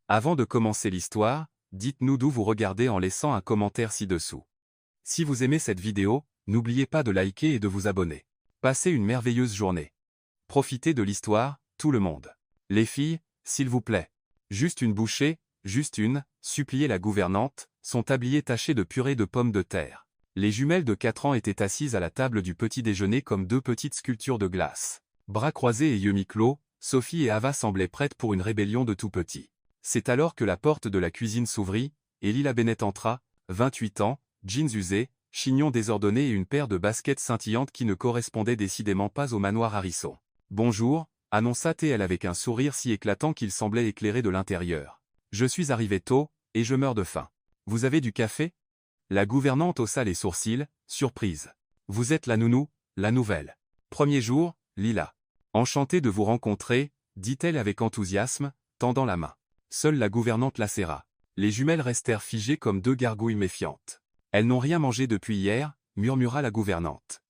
Avant de commencer l'histoire, dites-nous d'où vous regardez en laissant un commentaire ci-dessous. Si vous aimez cette vidéo, n'oubliez pas de liker et de vous abonner. Passez une merveilleuse journée. Profitez de l'histoire, tout le monde. Les filles, s'il vous plaît. Juste une bouchée, juste une, suppliait la gouvernante, son tablier taché de purée de pommes de terre. Les jumelles de 4 ans étaient assises à la table du petit déjeuner comme deux petites sculptures de glace. Bras croisés et yeux mi-clos, Sophie et Ava semblaient prêtes pour une rébellion de tout petit. C'est alors que la porte de la cuisine s'ouvrit, et Lila Bennett entra, 28 ans, jeans usés, chignon désordonné et une paire de baskets scintillantes qui ne correspondaient décidément pas au manoir Harrison. « Bonjour », annonça-t-elle avec un sourire si éclatant qu'il semblait éclairer de l'intérieur. « Je suis arrivée tôt, et je meurs de faim. Vous avez du café ?» La gouvernante haussa les sourcils, surprise. « Vous êtes la nounou, la nouvelle. Premier jour, Lila. Enchantée de vous rencontrer, dit-elle avec enthousiasme, tendant la main. Seule la gouvernante la serra. Les jumelles restèrent figées comme deux gargouilles méfiantes. Elles n'ont rien mangé depuis hier, murmura la gouvernante.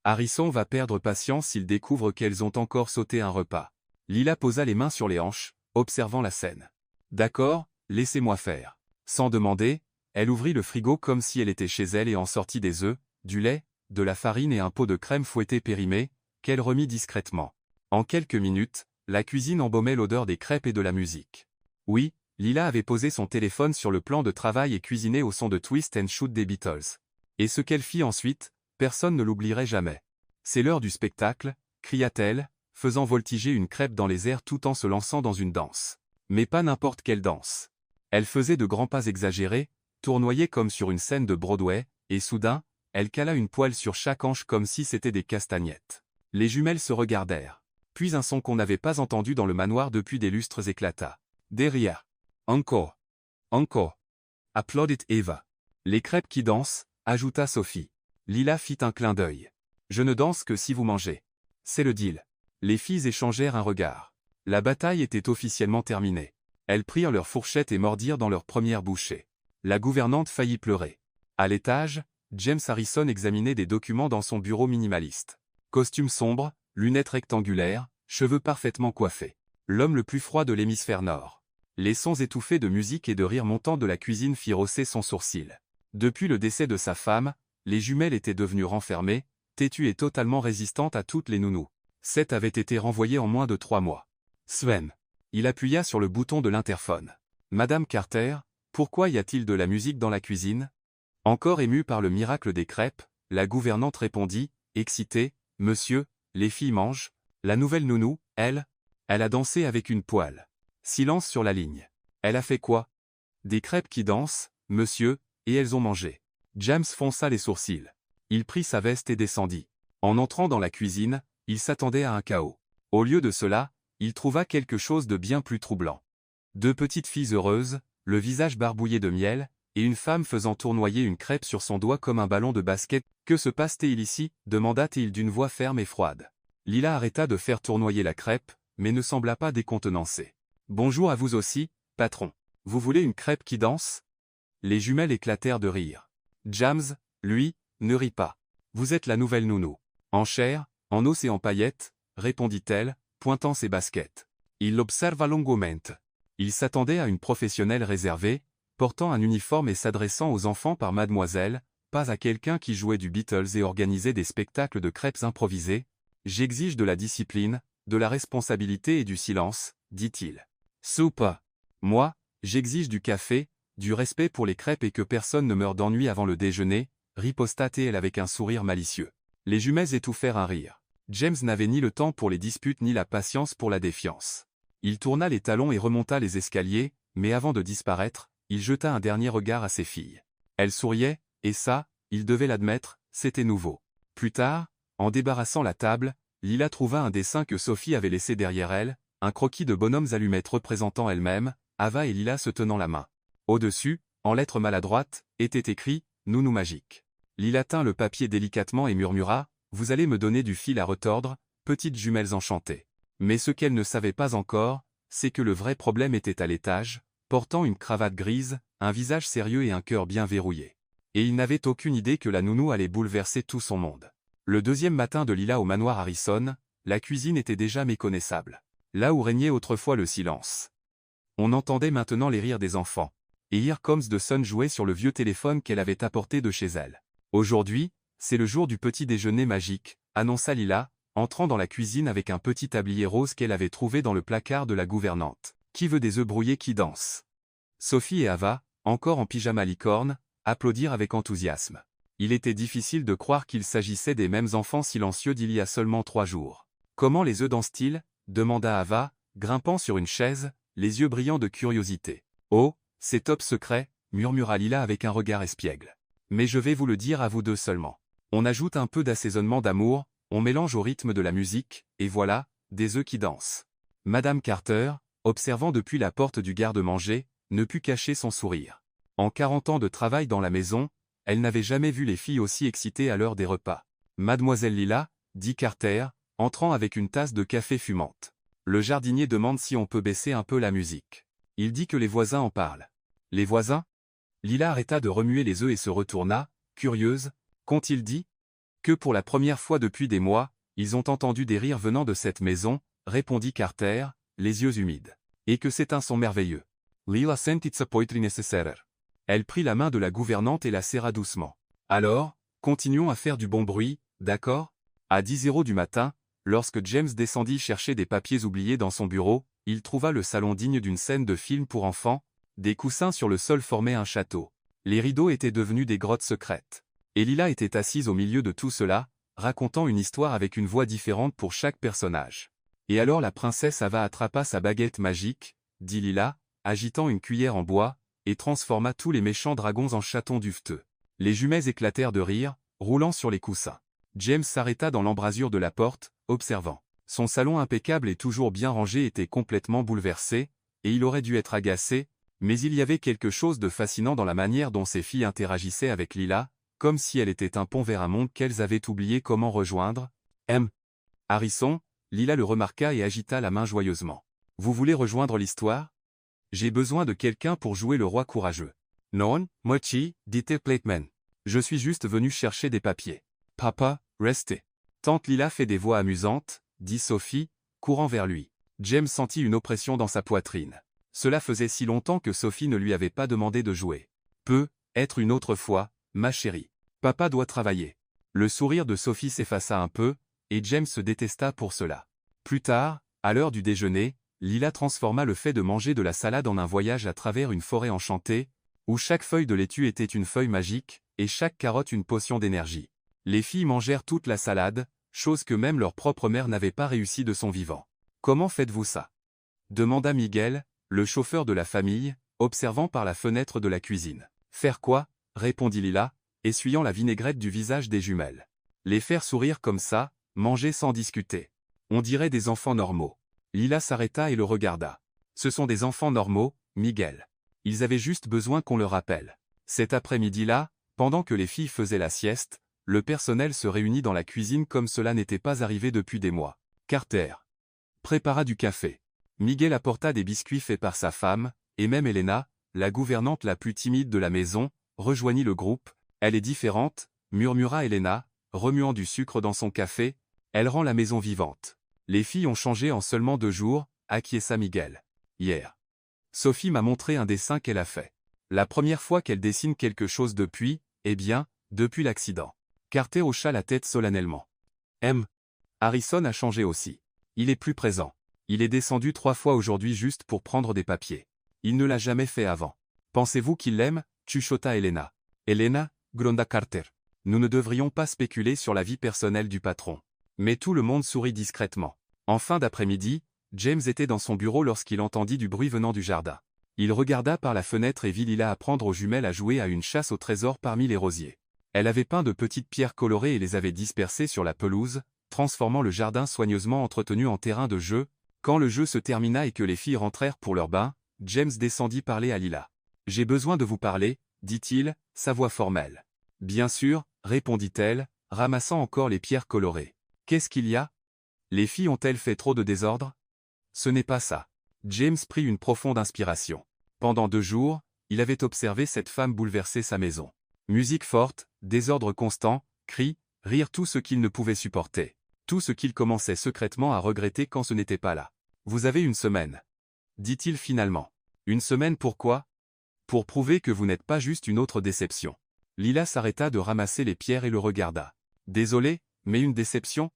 Harrison va perdre patience s'il découvre qu'elles ont encore sauté un repas. Lila posa les mains sur les hanches, observant la scène. D'accord, laissez-moi faire. Sans demander, elle ouvrit le frigo comme si elle était chez elle et en sortit des œufs, du lait, de la farine et un pot de crème fouettée périmée, qu'elle remit discrètement. En quelques minutes, la cuisine embaumait l'odeur des crêpes et de la musique. Oui, Lila avait posé son téléphone sur le plan de travail et cuisiné au son de Twist and Shoot des Beatles. Et ce qu'elle fit ensuite, personne ne l'oublierait jamais. C'est l'heure du spectacle, cria-t-elle, faisant voltiger une crêpe dans les airs tout en se lançant dans une danse. Mais pas n'importe quelle danse. Elle faisait de grands pas exagérés, tournoyait comme sur une scène de Broadway, et soudain, elle cala une poêle sur chaque hanche comme si c'était des castagnettes. Les jumelles se regardèrent. Puis un son qu'on n'avait pas entendu dans le manoir depuis des lustres éclata. Derrière. Encore. Encore. Applaudit Eva. Les crêpes qui dansent, ajouta Sophie. Lila fit un clin d'œil. Je ne danse que si vous mangez. C'est le deal. Les filles échangèrent un regard. La bataille était officiellement terminée. Elles prirent leurs fourchettes et mordirent dans leur première bouchée. La gouvernante faillit pleurer. À l'étage, James Harrison examinait des documents dans son bureau minimaliste. Costume sombre, lunettes rectangulaires, cheveux parfaitement coiffés. L'homme le plus froid de l'hémisphère nord. Les sons étouffés de musique et de rire montant de la cuisine firent hausser son sourcil. Depuis le décès de sa femme, les jumelles étaient devenues renfermées, têtues et totalement résistantes à toutes les nounous. 7 avaient été renvoyées en moins de 3 mois. Sven. Il appuya sur le bouton de l'interphone. Madame Carter, pourquoi y a-t-il de la musique dans la cuisine? Encore émue par le miracle des crêpes, la gouvernante répondit, excitée, Monsieur, les filles mangent. La nouvelle nounou, elle a dansé avec une poêle. Silence sur la ligne. Elle a fait quoi? Des crêpes qui dansent, monsieur, et elles ont mangé. James fronça les sourcils. Il prit sa veste et descendit. En entrant dans la cuisine, il s'attendait à un chaos. Au lieu de cela, il trouva quelque chose de bien plus troublant. 2 petites filles heureuses, le visage barbouillé de miel, et une femme faisant tournoyer une crêpe sur son doigt comme un ballon de basket. « Que se passe-t-il ici » demanda-t-il d'une voix ferme et froide. Lila arrêta de faire tournoyer la crêpe, mais ne sembla pas décontenancée. « Bonjour à vous aussi, patron. Vous voulez une crêpe qui danse ?» Les jumelles éclatèrent de rire. James, lui, ne rit pas. « Vous êtes la nouvelle nounou. En chair, en os et en paillettes, » répondit-elle, pointant ses baskets. Il l'observa longuement. Il s'attendait à une professionnelle réservée, portant un uniforme et s'adressant aux enfants par mademoiselle, pas à quelqu'un qui jouait du Beatles et organisait des spectacles de crêpes improvisés. « J'exige de la discipline, de la responsabilité et du silence, » dit-il. « Soupa. Moi, j'exige du café, du respect pour les crêpes et que personne ne meure d'ennui avant le déjeuner, » riposta-t-elle avec un sourire malicieux. Les jumelles étouffèrent un rire. James n'avait ni le temps pour les disputes ni la patience pour la défiance. Il tourna les talons et remonta les escaliers, mais avant de disparaître, il jeta un dernier regard à ses filles. Elles souriaient, et ça, il devait l'admettre, c'était nouveau. Plus tard, en débarrassant la table, Lila trouva un dessin que Sophie avait laissé derrière elle, un croquis de bonhommes allumettes représentant elle-même, Ava et Lila se tenant la main. Au-dessus, en lettres maladroites, était écrit « Nounou magique ». Lila tint le papier délicatement et murmura « Vous allez me donner du fil à retordre, petites jumelles enchantées ». Mais ce qu'elle ne savait pas encore, c'est que le vrai problème était à l'étage, portant une cravate grise, un visage sérieux et un cœur bien verrouillé. Et il n'avait aucune idée que la nounou allait bouleverser tout son monde. Le deuxième matin de Lila au manoir Harrison, la cuisine était déjà méconnaissable. Là où régnait autrefois le silence. On entendait maintenant les rires des enfants. Et Here Comes the Sun jouait sur le vieux téléphone qu'elle avait apporté de chez elle. Aujourd'hui, c'est le jour du petit déjeuner magique, annonça Lila, entrant dans la cuisine avec un petit tablier rose qu'elle avait trouvé dans le placard de la gouvernante. Qui veut des œufs brouillés qui dansent? Sophie et Ava, encore en pyjama licorne, applaudirent avec enthousiasme. Il était difficile de croire qu'il s'agissait des mêmes enfants silencieux d'il y a seulement 3 jours. Comment les œufs dansent-ils? Demanda Ava, grimpant sur une chaise, les yeux brillants de curiosité. Oh, c'est top secret, murmura Lila avec un regard espiègle. Mais je vais vous le dire à vous deux seulement. On ajoute un peu d'assaisonnement d'amour, on mélange au rythme de la musique, et voilà, des œufs qui dansent. Madame Carter, observant depuis la porte du garde-manger, ne put cacher son sourire. En 40 ans de travail dans la maison, elle n'avait jamais vu les filles aussi excitées à l'heure des repas. Mademoiselle Lila, dit Carter, entrant avec une tasse de café fumante. Le jardinier demande si on peut baisser un peu la musique. Il dit que les voisins en parlent. Les voisins? Lila arrêta de remuer les œufs et se retourna, curieuse. Qu'ont-ils dit? Que pour la première fois depuis des mois, ils ont entendu des rires venant de cette maison, répondit Carter, les yeux humides. Et que c'est un son merveilleux. Lila sent it's a poetry necessaire. Elle prit la main de la gouvernante et la serra doucement. Alors, continuons à faire du bon bruit, d'accord? À 10h du matin, lorsque James descendit chercher des papiers oubliés dans son bureau, il trouva le salon digne d'une scène de film pour enfants. Des coussins sur le sol formaient un château. Les rideaux étaient devenus des grottes secrètes. Et Lila était assise au milieu de tout cela, racontant une histoire avec une voix différente pour chaque personnage. Et alors la princesse Ava attrapa sa baguette magique, dit Lila, agitant une cuillère en bois, et transforma tous les méchants dragons en chatons duveteux. Les jumelles éclatèrent de rire, roulant sur les coussins. James s'arrêta dans l'embrasure de la porte, observant. Son salon impeccable et toujours bien rangé était complètement bouleversé, et il aurait dû être agacé, mais il y avait quelque chose de fascinant dans la manière dont ces filles interagissaient avec Lila, comme si elle était un pont vers un monde qu'elles avaient oublié comment rejoindre. Harrison, Lila le remarqua et agita la main joyeusement. Vous voulez rejoindre l'histoire? J'ai besoin de quelqu'un pour jouer le roi courageux. Non, Mochi, dit Plateman. Je suis juste venu chercher des papiers. Papa, restez. Tante Lila fait des voix amusantes, dit Sophie, courant vers lui. James sentit une oppression dans sa poitrine. Cela faisait si longtemps que Sophie ne lui avait pas demandé de jouer. Peut-être une autre fois, ma chérie. Papa doit travailler. Le sourire de Sophie s'effaça un peu, et James se détesta pour cela. Plus tard, à l'heure du déjeuner, Lila transforma le fait de manger de la salade en un voyage à travers une forêt enchantée, où chaque feuille de laitue était une feuille magique, et chaque carotte une potion d'énergie. Les filles mangèrent toute la salade, chose que même leur propre mère n'avait pas réussi de son vivant. Comment faites-vous ça? Demanda Miguel, le chauffeur de la famille, observant par la fenêtre de la cuisine. Faire quoi? Répondit Lila, essuyant la vinaigrette du visage des jumelles. Les faire sourire comme ça, manger sans discuter. On dirait des enfants normaux. Lila s'arrêta et le regarda. Ce sont des enfants normaux, Miguel. Ils avaient juste besoin qu'on le rappelle. Cet après-midi-là, pendant que les filles faisaient la sieste, le personnel se réunit dans la cuisine comme cela n'était pas arrivé depuis des mois. Carter prépara du café. Miguel apporta des biscuits faits par sa femme, et même Elena, la gouvernante la plus timide de la maison, rejoignit le groupe. Elle est différente, murmura Elena, remuant du sucre dans son café. Elle rend la maison vivante. Les filles ont changé en seulement 2 jours, acquiesça Miguel. Hier. Sophie m'a montré un dessin qu'elle a fait. La première fois qu'elle dessine quelque chose depuis, eh bien, depuis l'accident. Carter hocha la tête solennellement. Harrison a changé aussi. Il est plus présent. Il est descendu 3 fois aujourd'hui juste pour prendre des papiers. Il ne l'a jamais fait avant. Pensez-vous qu'il l'aime? Chuchota Elena. Elena, gronda Carter. Nous ne devrions pas spéculer sur la vie personnelle du patron. Mais tout le monde sourit discrètement. En fin d'après-midi, James était dans son bureau lorsqu'il entendit du bruit venant du jardin. Il regarda par la fenêtre et vit Lila apprendre aux jumelles à jouer à une chasse au trésor parmi les rosiers. Elle avait peint de petites pierres colorées et les avait dispersées sur la pelouse, transformant le jardin soigneusement entretenu en terrain de jeu. Quand le jeu se termina et que les filles rentrèrent pour leur bain, James descendit parler à Lila. « J'ai besoin de vous parler, » dit-il, sa voix formelle. « Bien sûr, » répondit-elle, ramassant encore les pierres colorées. « Qu'est-ce qu'il y a? Les filles ont-elles fait trop de désordre? » Ce n'est pas ça. James prit une profonde inspiration. Pendant 2 jours, il avait observé cette femme bouleverser sa maison. Musique forte, désordre constant, cris, rire, tout ce qu'il ne pouvait supporter. Tout ce qu'il commençait secrètement à regretter quand ce n'était pas là. « Vous avez une semaine. » dit-il finalement. Une semaine pourquoi? Pour prouver que vous n'êtes pas juste une autre déception. Lila s'arrêta de ramasser les pierres et le regarda. Désolé, mais une déception?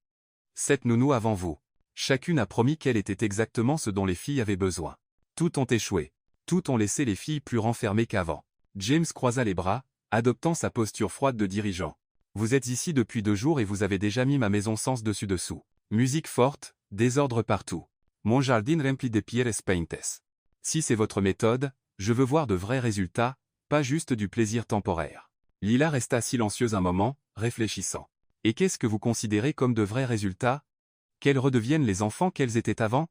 7 nounous avant vous. Chacune a promis qu'elle était exactement ce dont les filles avaient besoin. Toutes ont échoué. Toutes ont laissé les filles plus renfermées qu'avant. James croisa les bras, adoptant sa posture froide de dirigeant. Vous êtes ici depuis 2 jours et vous avez déjà mis ma maison sens dessus-dessous. Musique forte, désordre partout. Mon jardin rempli de pierres peintes. Si c'est votre méthode, je veux voir de vrais résultats, pas juste du plaisir temporaire. Lila resta silencieuse un moment, réfléchissant. Et qu'est-ce que vous considérez comme de vrais résultats? Qu'elles redeviennent les enfants qu'elles étaient avant?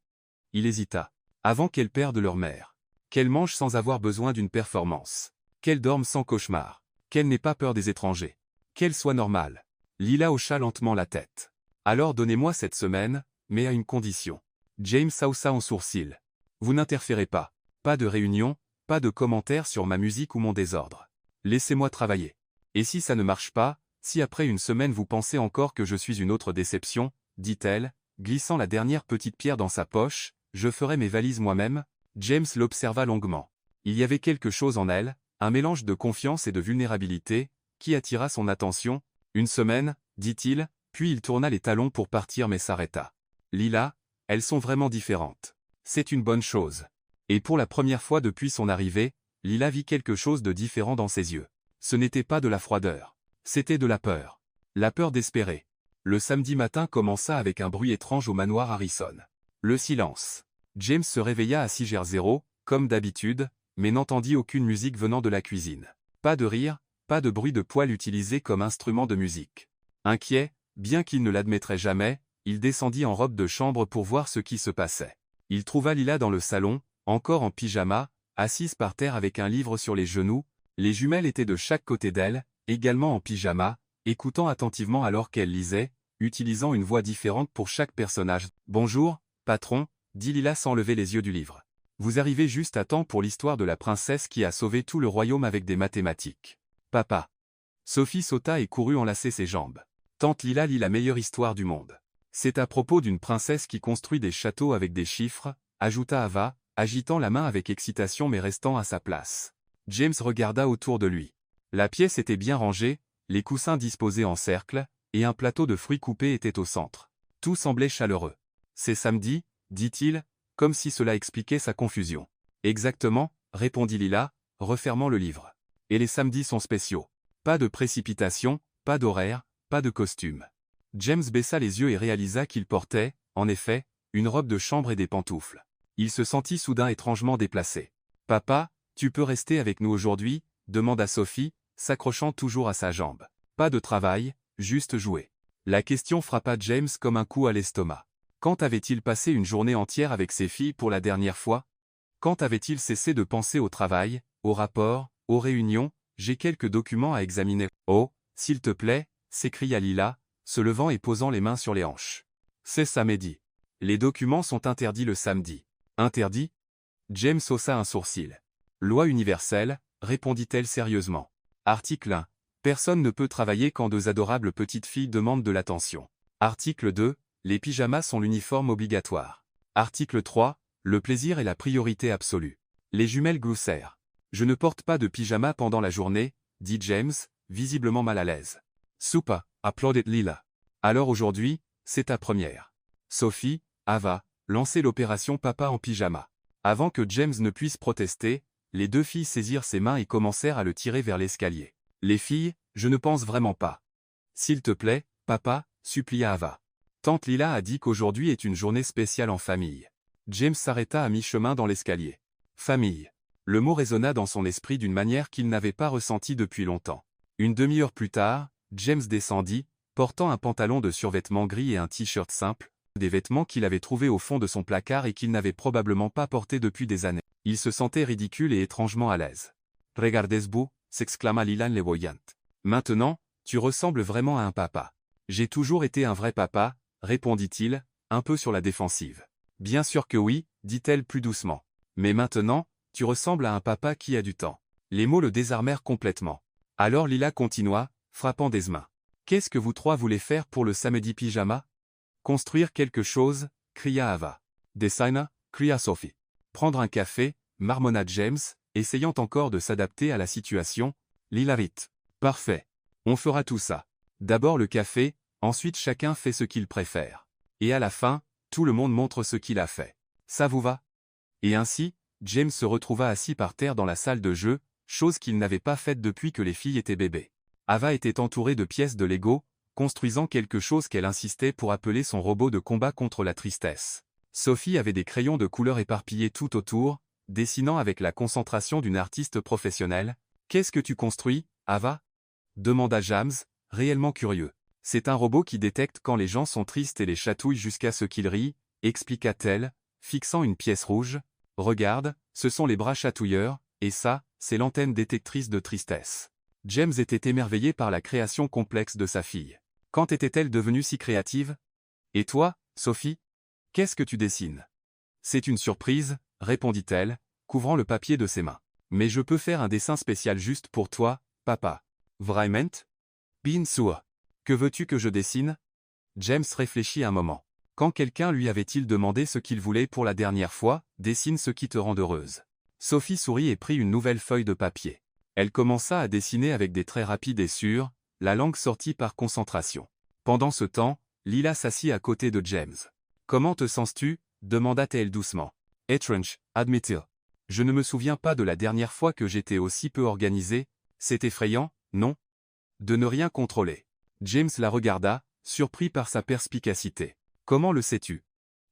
Il hésita. Avant qu'elles perdent leur mère. Qu'elles mangent sans avoir besoin d'une performance. Qu'elles dorment sans cauchemar. Qu'elles n'aient pas peur des étrangers. Qu'elles soient normales. Lila hocha lentement la tête. Alors donnez-moi cette semaine, mais à une condition. James haussa en sourcil. Vous n'interférez pas. Pas de réunion, pas de commentaires sur ma musique ou mon désordre. Laissez-moi travailler. Et si ça ne marche pas, si après une semaine vous pensez encore que je suis une autre déception, dit-elle, glissant la dernière petite pierre dans sa poche, je ferai mes valises moi-même. James l'observa longuement. Il y avait quelque chose en elle, un mélange de confiance et de vulnérabilité, qui attira son attention. Une semaine, dit-il, puis il tourna les talons pour partir mais s'arrêta. Lila, elles sont vraiment différentes. C'est une bonne chose. Et pour la première fois depuis son arrivée, Lila vit quelque chose de différent dans ses yeux. Ce n'était pas de la froideur. C'était de la peur. La peur d'espérer. Le samedi matin commença avec un bruit étrange au manoir Harrison. Le silence. James se réveilla à 6h00, comme d'habitude, mais n'entendit aucune musique venant de la cuisine. Pas de rire, pas de bruit de poêle utilisé comme instrument de musique. Inquiet, bien qu'il ne l'admettrait jamais, il descendit en robe de chambre pour voir ce qui se passait. Il trouva Lila dans le salon, encore en pyjama, assise par terre avec un livre sur les genoux. Les jumelles étaient de chaque côté d'elle, également en pyjama, écoutant attentivement alors qu'elle lisait, utilisant une voix différente pour chaque personnage. « Bonjour, patron », dit Lila sans lever les yeux du livre. « Vous arrivez juste à temps pour l'histoire de la princesse qui a sauvé tout le royaume avec des mathématiques. Papa. » Sophie sauta et courut enlacer ses jambes. Tante Lila lit la meilleure histoire du monde. C'est à propos d'une princesse qui construit des châteaux avec des chiffres, ajouta Ava, agitant la main avec excitation mais restant à sa place. James regarda autour de lui. La pièce était bien rangée, les coussins disposés en cercle, et un plateau de fruits coupés était au centre. Tout semblait chaleureux. C'est samedi, dit-il, comme si cela expliquait sa confusion. Exactement, répondit Lila, refermant le livre. Et les samedis sont spéciaux. Pas de précipitation, pas d'horaire, pas de costume. James baissa les yeux et réalisa qu'il portait, en effet, une robe de chambre et des pantoufles. Il se sentit soudain étrangement déplacé. « Papa, tu peux rester avec nous aujourd'hui ?» demanda Sophie, s'accrochant toujours à sa jambe. « Pas de travail, juste jouer. » La question frappa James comme un coup à l'estomac. Quand avait-il passé une journée entière avec ses filles pour la dernière fois? Quand avait-il cessé de penser au travail, aux rapports, aux réunions? J'ai quelques documents à examiner. « Oh, s'il te plaît !» s'écria Lila, se levant et posant les mains sur les hanches. « C'est samedi. Les documents sont interdits le samedi. » Interdits? James haussa un sourcil. « Loi universelle », répondit-elle sérieusement. Article 1. Personne ne peut travailler quand 2 adorables petites filles demandent de l'attention. Article 2. Les pyjamas sont l'uniforme obligatoire. Article 3. Le plaisir est la priorité absolue. Les jumelles gloussèrent. « Je ne porte pas de pyjama pendant la journée », dit James, visiblement mal à l'aise. « Soupa », applaudit Lila. « Alors aujourd'hui, c'est ta première. » Sophie, Ava, lancez l'opération Papa en pyjama. Avant que James ne puisse protester, les 2 filles saisirent ses mains et commencèrent à le tirer vers l'escalier. « Les filles, je ne pense vraiment pas. »« S'il te plaît, papa, » supplia Ava. « Tante Lila a dit qu'aujourd'hui est une journée spéciale en famille. » James s'arrêta à mi-chemin dans l'escalier. « Famille. » Le mot résonna dans son esprit d'une manière qu'il n'avait pas ressentie depuis longtemps. Une demi-heure plus tard, James descendit, portant un pantalon de survêtement gris et un t-shirt simple, des vêtements qu'il avait trouvés au fond de son placard et qu'il n'avait probablement pas portés depuis des années. Il se sentait ridicule et étrangement à l'aise. « Regardez-vous » s'exclama Lilan Levoyante. « Maintenant, tu ressembles vraiment à un papa. »« J'ai toujours été un vrai papa » répondit-il, un peu sur la défensive. « Bien sûr que oui » dit-elle plus doucement. « Mais maintenant, tu ressembles à un papa qui a du temps. » Les mots le désarmèrent complètement. Alors Lila continua, frappant des mains. « Qu'est-ce que vous 3 voulez faire pour le samedi pyjama ?»« Construire quelque chose » cria Ava. « Designer » cria Sophie. « Prendre un café » marmonna James, essayant encore de s'adapter à la situation. Lila rit. Parfait. On fera tout ça. D'abord le café, ensuite chacun fait ce qu'il préfère. Et à la fin, tout le monde montre ce qu'il a fait. Ça vous va? Et ainsi, James se retrouva assis par terre dans la salle de jeu, chose qu'il n'avait pas faite depuis que les filles étaient bébés. Ava était entourée de pièces de Lego, construisant quelque chose qu'elle insistait pour appeler son robot de combat contre la tristesse. Sophie avait des crayons de couleur éparpillés tout autour, dessinant avec la concentration d'une artiste professionnelle. « Qu'est-ce que tu construis, Ava ?» demanda James, réellement curieux. « C'est un robot qui détecte quand les gens sont tristes et les chatouille jusqu'à ce qu'ils rient, expliqua-t-elle, fixant une pièce rouge. « Regarde, ce sont les bras chatouilleurs, et ça, c'est l'antenne détectrice de tristesse. » James était émerveillé par la création complexe de sa fille. Quand était-elle devenue si créative? Et toi, Sophie? Qu'est-ce que tu dessines? C'est une surprise, répondit-elle, couvrant le papier de ses mains. Mais je peux faire un dessin spécial juste pour toi, papa. Vraiment? Bien sûr. Que veux-tu que je dessine? James réfléchit un moment. Quand quelqu'un lui avait-il demandé ce qu'il voulait pour la dernière fois? Dessine ce qui te rend heureuse. Sophie sourit et prit une nouvelle feuille de papier. Elle commença à dessiner avec des traits rapides et sûrs, la langue sortie par concentration. Pendant ce temps, Lila s'assit à côté de James. « Comment te sens-tu » demanda-t-elle doucement. « Étrange, admit-il. Je ne me souviens pas de la dernière fois que j'étais aussi peu organisé. C'est effrayant, non? De ne rien contrôler. » James la regarda, surpris par sa perspicacité. « Comment le sais-tu?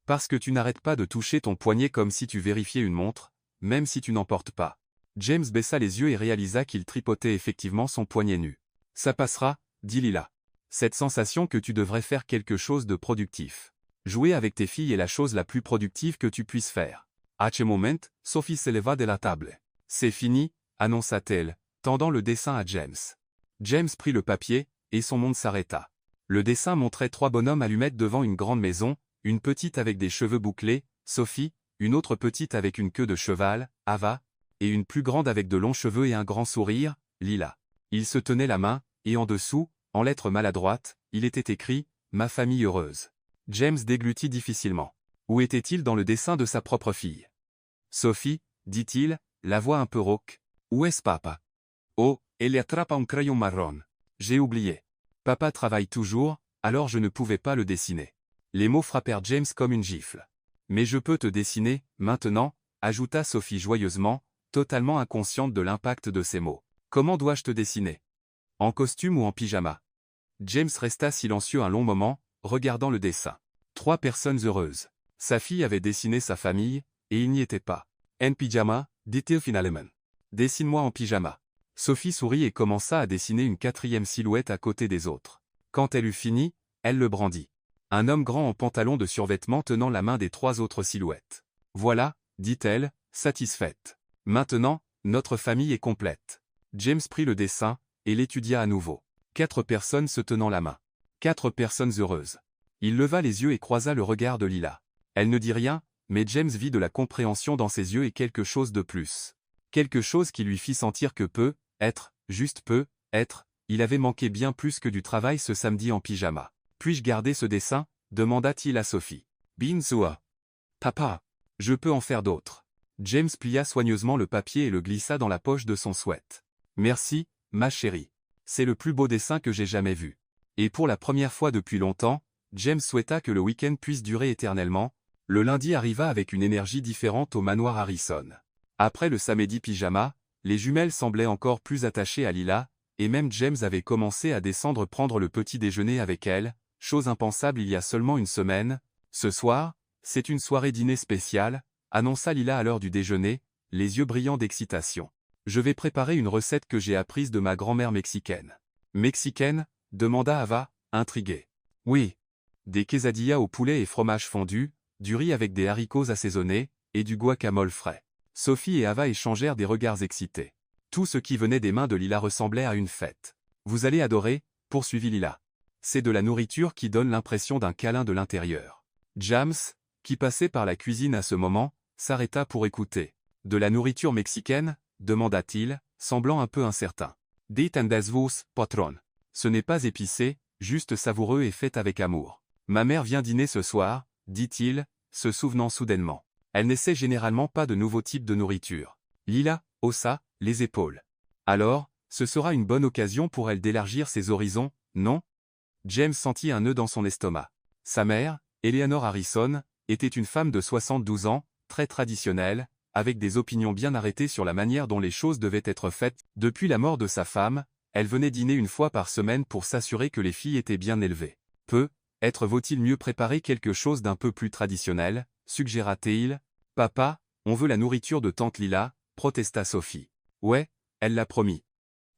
Parce que tu n'arrêtes pas de toucher ton poignet comme si tu vérifiais une montre, même si tu n'en portes pas. » James baissa les yeux et réalisa qu'il tripotait effectivement son poignet nu. « Ça passera, » dit Lila. « Cette sensation que tu devrais faire quelque chose de productif. Jouer avec tes filles est la chose la plus productive que tu puisses faire. » À ce moment, Sophie s'éleva de la table. « C'est fini, » annonça-t-elle, tendant le dessin à James. James prit le papier, et son monde s'arrêta. Le dessin montrait 3 bonhommes allumettes devant une grande maison, une petite avec des cheveux bouclés, Sophie, une autre petite avec une queue de cheval, Ava, et une plus grande avec de longs cheveux et un grand sourire, Lila. Ils se tenaient la main, et en dessous, en lettres maladroites, il était écrit « Ma famille heureuse ». James déglutit difficilement. Où était-il dans le dessin de sa propre fille? « Sophie, dit-il, la voix un peu rauque. Où est-ce papa? Oh, elle attrape un crayon marron. J'ai oublié. Papa travaille toujours, alors je ne pouvais pas le dessiner. » Les mots frappèrent James comme une gifle. « Mais je peux te dessiner, maintenant, » ajouta Sophie joyeusement, totalement inconsciente de l'impact de ces mots. « Comment dois-je te dessiner? En costume ou en pyjama? » James resta silencieux un long moment, regardant le dessin. 3 personnes heureuses. Sa fille avait dessiné sa famille, et il n'y était pas. « En pyjama » dit-il finalement. « Dessine-moi en pyjama. » Sophie sourit et commença à dessiner une 4e silhouette à côté des autres. Quand elle eut fini, elle le brandit. Un homme grand en pantalon de survêtement tenant la main des 3 autres silhouettes. « Voilà, » dit-elle, satisfaite. « Maintenant, notre famille est complète. » James prit le dessin, et l'étudia à nouveau. 4 personnes se tenant la main. 4 personnes heureuses. Il leva les yeux et croisa le regard de Lila. Elle ne dit rien, mais James vit de la compréhension dans ses yeux et quelque chose de plus. Quelque chose qui lui fit sentir que juste peu, il avait manqué bien plus que du travail ce samedi en pyjama. « Puis-je garder ce dessin » demanda-t-il à Sophie. « Bien sûr. Papa, je peux en faire d'autres. » James plia soigneusement le papier et le glissa dans la poche de son sweat. « Merci, ma chérie. C'est le plus beau dessin que j'ai jamais vu. » Et pour la première fois depuis longtemps, James souhaita que le week-end puisse durer éternellement. Le lundi arriva avec une énergie différente au manoir Harrison. Après le samedi pyjama, les jumelles semblaient encore plus attachées à Lila, et même James avait commencé à descendre prendre le petit déjeuner avec elle, chose impensable il y a seulement une semaine. « Ce soir, c'est une soirée dîner spéciale », annonça Lila à l'heure du déjeuner, les yeux brillants d'excitation. « Je vais préparer une recette que j'ai apprise de ma grand-mère mexicaine. »« Mexicaine » demanda Ava, intriguée. « Oui. Des quesadillas au poulet et fromage fondu, du riz avec des haricots assaisonnés, et du guacamole frais. » Sophie et Ava échangèrent des regards excités. Tout ce qui venait des mains de Lila ressemblait à une fête. « Vous allez adorer, » poursuivit Lila. « C'est de la nourriture qui donne l'impression d'un câlin de l'intérieur. » James, qui passait par la cuisine à ce moment, s'arrêta pour écouter. « De la nourriture mexicaine » demanda-t-il, semblant un peu incertain. « Dit vos, patron. Ce n'est pas épicé, juste savoureux et fait avec amour. Ma mère vient dîner ce soir, dit-il, se souvenant soudainement. Elle n'essaie généralement pas de nouveaux types de nourriture. Lila haussa les épaules. Alors, ce sera une bonne occasion pour elle d'élargir ses horizons, non? James sentit un nœud dans son estomac. Sa mère, Eleanor Harrison, était une femme de 72 ans, très traditionnelle, avec des opinions bien arrêtées sur la manière dont les choses devaient être faites. Depuis la mort de sa femme, elle venait dîner une fois par semaine pour s'assurer que les filles étaient bien élevées. Peut-être vaut-il mieux préparer quelque chose d'un peu plus traditionnel, suggéra-t-il. Papa, on veut la nourriture de tante Lila, protesta Sophie. Ouais, elle l'a promis,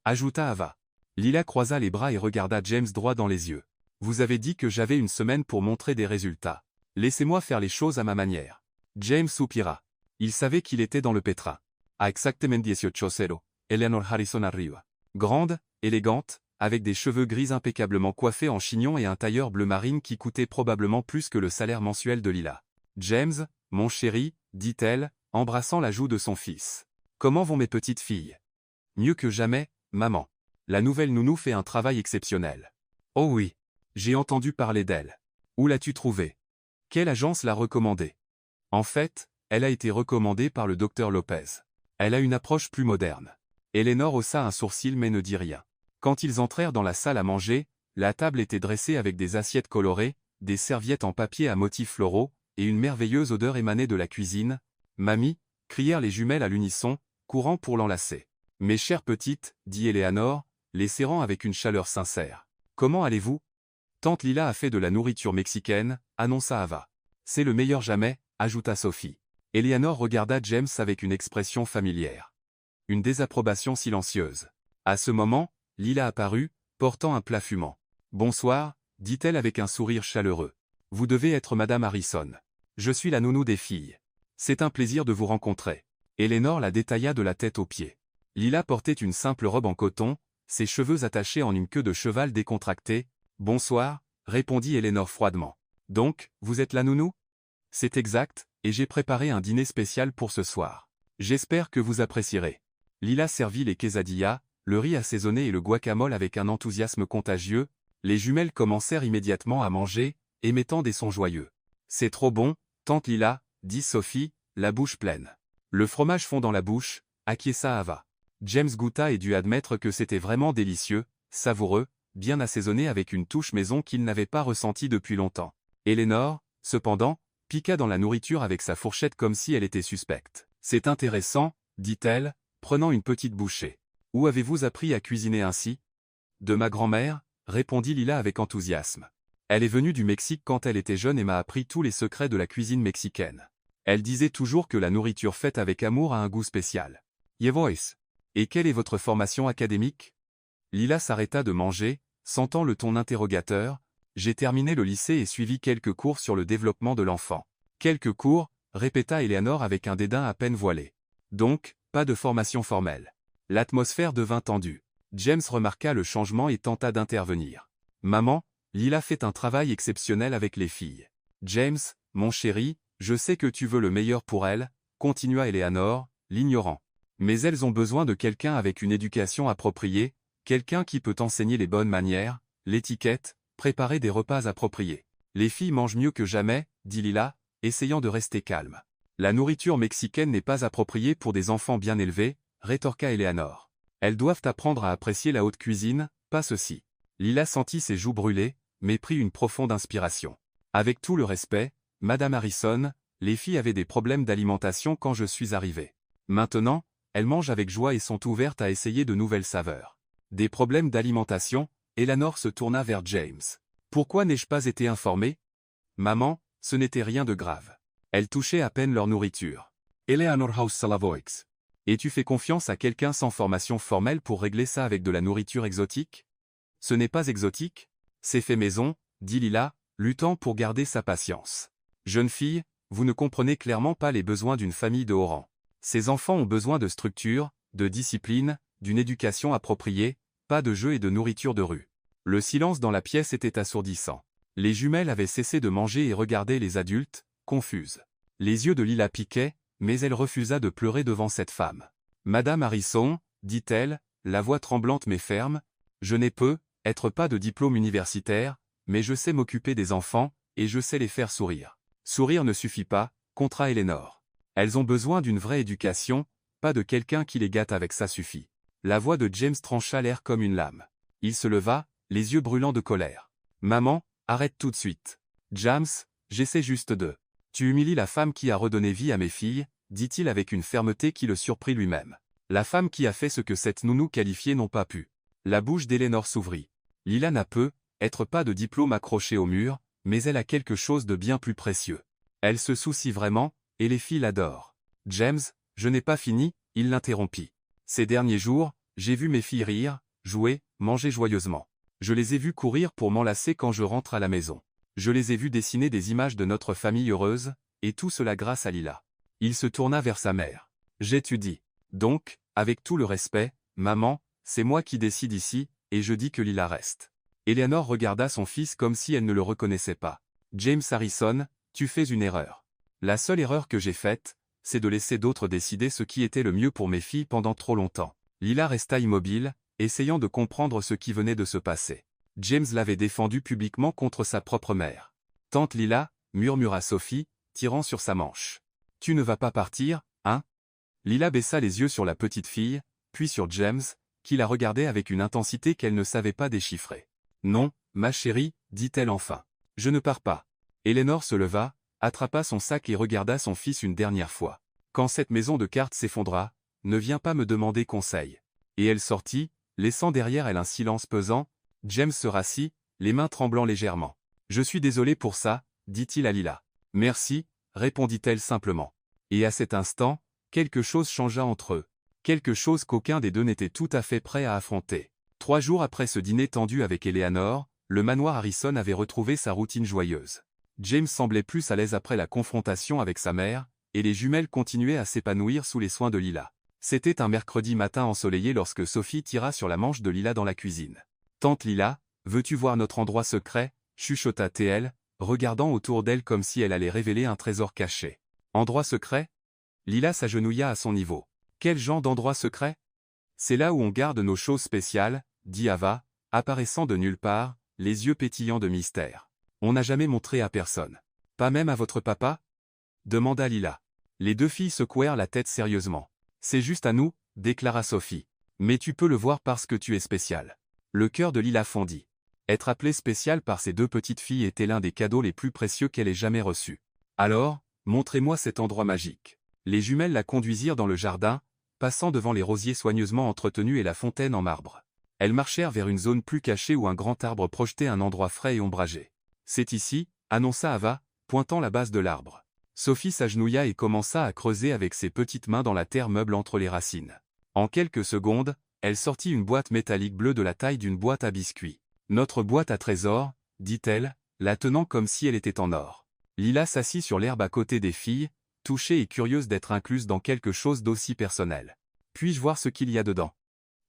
ajouta Ava. Lila croisa les bras et regarda James droit dans les yeux. Vous avez dit que j'avais une semaine pour montrer des résultats. Laissez-moi faire les choses à ma manière. James soupira. Il savait qu'il était dans le pétrin. A exactement 18:00, Eleanor Harrison arriva. Grande, élégante, avec des cheveux gris impeccablement coiffés en chignon et un tailleur bleu marine qui coûtait probablement plus que le salaire mensuel de Lila. James, mon chéri, dit-elle, embrassant la joue de son fils. Comment vont mes petites filles? Mieux que jamais, maman. La nouvelle nounou fait un travail exceptionnel. Oh oui. J'ai entendu parler d'elle. Où l'as-tu trouvée? Quelle agence l'a recommandée? En fait, elle a été recommandée par le docteur Lopez. Elle a une approche plus moderne. Eleanor haussa un sourcil mais ne dit rien. Quand ils entrèrent dans la salle à manger, la table était dressée avec des assiettes colorées, des serviettes en papier à motifs floraux, et une merveilleuse odeur émanait de la cuisine. « Mamie » crièrent les jumelles à l'unisson, courant pour l'enlacer. « Mes chères petites » dit Eleanor, les serrant avec une chaleur sincère. « Comment allez-vous? Tante Lila a fait de la nourriture mexicaine, annonça Ava. C'est le meilleur jamais, ajouta Sophie. Eleanor regarda James avec une expression familière. Une désapprobation silencieuse. À ce moment, Lila apparut, portant un plat fumant. Bonsoir, dit-elle avec un sourire chaleureux. Vous devez être Madame Harrison. Je suis la nounou des filles. C'est un plaisir de vous rencontrer. Eleanor la détailla de la tête aux pieds. Lila portait une simple robe en coton, ses cheveux attachés en une queue de cheval décontractée. Bonsoir, répondit Eleanor froidement. Donc, vous êtes la nounou? C'est exact, et j'ai préparé un dîner spécial pour ce soir. J'espère que vous apprécierez. Lila servit les quesadillas, le riz assaisonné et le guacamole avec un enthousiasme contagieux. Les jumelles commencèrent immédiatement à manger, émettant des sons joyeux. C'est trop bon, tante Lila, dit Sophie, la bouche pleine. Le fromage fond dans la bouche, acquiesça Ava. James goûta et dut admettre que c'était vraiment délicieux, savoureux, bien assaisonné avec une touche maison qu'il n'avait pas ressentie depuis longtemps. Eleanor, cependant, piqua dans la nourriture avec sa fourchette comme si elle était suspecte. C'est intéressant, dit-elle, prenant une petite bouchée. Où avez-vous appris à cuisiner ainsi? De ma grand-mère, répondit Lila avec enthousiasme. Elle est venue du Mexique quand elle était jeune et m'a appris tous les secrets de la cuisine mexicaine. Elle disait toujours que la nourriture faite avec amour a un goût spécial. Yevois. Et quelle est votre formation académique? Lila s'arrêta de manger, sentant le ton interrogateur. J'ai terminé le lycée et suivi quelques cours sur le développement de l'enfant. Quelques cours, répéta Eleanor avec un dédain à peine voilé. Donc, pas de formation formelle. L'atmosphère devint tendue. James remarqua le changement et tenta d'intervenir. Maman, Lila fait un travail exceptionnel avec les filles. James, mon chéri, je sais que tu veux le meilleur pour elles, continua Eleanor, l'ignorant. Mais elles ont besoin de quelqu'un avec une éducation appropriée, quelqu'un qui peut enseigner les bonnes manières, l'étiquette, préparer des repas appropriés. Les filles mangent mieux que jamais, dit Lila, essayant de rester calme. La nourriture mexicaine n'est pas appropriée pour des enfants bien élevés, rétorqua Eleanor. Elles doivent apprendre à apprécier la haute cuisine, pas ceci. Lila sentit ses joues brûler, mais prit une profonde inspiration. Avec tout le respect, Madame Harrison, les filles avaient des problèmes d'alimentation quand je suis arrivé. Maintenant, elles mangent avec joie et sont ouvertes à essayer de nouvelles saveurs. Des problèmes d'alimentation? Eleanor se tourna vers James. Pourquoi n'ai-je pas été informée? Maman, ce n'était rien de grave. Elles touchaient à peine leur nourriture. Eleanor House Salavoix. Et tu fais confiance à quelqu'un sans formation formelle pour régler ça avec de la nourriture exotique? Ce n'est pas exotique, c'est fait maison, dit Lila, luttant pour garder sa patience. Jeune fille, vous ne comprenez clairement pas les besoins d'une famille de haut rang. Ces enfants ont besoin de structure, de discipline, d'une éducation appropriée, pas de jeux et de nourriture de rue. Le silence dans la pièce était assourdissant. Les jumelles avaient cessé de manger et regardaient les adultes, confuses. Les yeux de Lila piquaient, mais elle refusa de pleurer devant cette femme. Madame Harrison, dit-elle, la voix tremblante mais ferme, je n'ai peut-être pas de diplôme universitaire, mais je sais m'occuper des enfants, et je sais les faire sourire. Sourire ne suffit pas, contra Eleanor. Elles ont besoin d'une vraie éducation, pas de quelqu'un qui les gâte avec ça suffit. La voix de James trancha l'air comme une lame. Il se leva, les yeux brûlants de colère. Maman, arrête tout de suite. James, j'essaie juste de. Tu humilies la femme qui a redonné vie à mes filles, dit-il avec une fermeté qui le surprit lui-même. La femme qui a fait ce que cette nounou qualifiée n'ont pas pu. La bouche d'Eleanor s'ouvrit. Lila n'a être pas de diplôme accroché au mur, mais elle a quelque chose de bien plus précieux. Elle se soucie vraiment, et les filles l'adorent. James, je n'ai pas fini, il l'interrompit. Ces derniers jours, j'ai vu mes filles rire, jouer, manger joyeusement. Je les ai vues courir pour m'enlacer quand je rentre à la maison. Je les ai vues dessiner des images de notre famille heureuse, et tout cela grâce à Lila. Il se tourna vers sa mère. J'étudie. Donc, avec tout le respect, maman, c'est moi qui décide ici, et je dis que Lila reste. Eleanor regarda son fils comme si elle ne le reconnaissait pas. James Harrison, tu fais une erreur. La seule erreur que j'ai faite, c'est de laisser d'autres décider ce qui était le mieux pour mes filles pendant trop longtemps. Lila resta immobile, essayant de comprendre ce qui venait de se passer. James l'avait défendu publiquement contre sa propre mère. Tante Lila, murmura Sophie, tirant sur sa manche. Tu ne vas pas partir, hein? Lila baissa les yeux sur la petite fille, puis sur James, qui la regardait avec une intensité qu'elle ne savait pas déchiffrer. Non, ma chérie, dit-elle enfin. Je ne pars pas. Eleanor se leva, attrapa son sac et regarda son fils une dernière fois. Quand cette maison de cartes s'effondra, ne viens pas me demander conseil. Et elle sortit, laissant derrière elle un silence pesant. James se rassit, les mains tremblant légèrement. Je suis désolé pour ça, dit-il à Lila. Merci, répondit-elle simplement. Et à cet instant, quelque chose changea entre eux. Quelque chose qu'aucun des deux n'était tout à fait prêt à affronter. 3 jours après ce dîner tendu avec Eleanor, le manoir Harrison avait retrouvé sa routine joyeuse. James semblait plus à l'aise après la confrontation avec sa mère, et les jumelles continuaient à s'épanouir sous les soins de Lila. C'était un mercredi matin ensoleillé lorsque Sophie tira sur la manche de Lila dans la cuisine. « Tante Lila, veux-tu voir notre endroit secret » chuchota-t-elle, regardant autour d'elle comme si elle allait révéler un trésor caché. « Endroit secret » Lila s'agenouilla à son niveau. « Quel genre d'endroit secret ?»« C'est là où on garde nos choses spéciales, » dit Ava, apparaissant de nulle part, les yeux pétillants de mystère. « On n'a jamais montré à personne. Pas même à votre papa ?» demanda Lila. Les deux filles secouèrent la tête sérieusement. « C'est juste à nous, » déclara Sophie. « Mais tu peux le voir parce que tu es spécial. » Le cœur de Lila fondit. Être appelée spéciale par ces deux petites filles était l'un des cadeaux les plus précieux qu'elle ait jamais reçus. « Alors, montrez-moi cet endroit magique. » Les jumelles la conduisirent dans le jardin, passant devant les rosiers soigneusement entretenus et la fontaine en marbre. Elles marchèrent vers une zone plus cachée où un grand arbre projetait un endroit frais et ombragé. « C'est ici, » annonça Ava, pointant la base de l'arbre. Sophie s'agenouilla et commença à creuser avec ses petites mains dans la terre meuble entre les racines. En quelques secondes, elle sortit une boîte métallique bleue de la taille d'une boîte à biscuits. « Notre boîte à trésors, » dit-elle, la tenant comme si elle était en or. Lila s'assit sur l'herbe à côté des filles, touchée et curieuse d'être incluse dans quelque chose d'aussi personnel. « Puis-je voir ce qu'il y a dedans ?»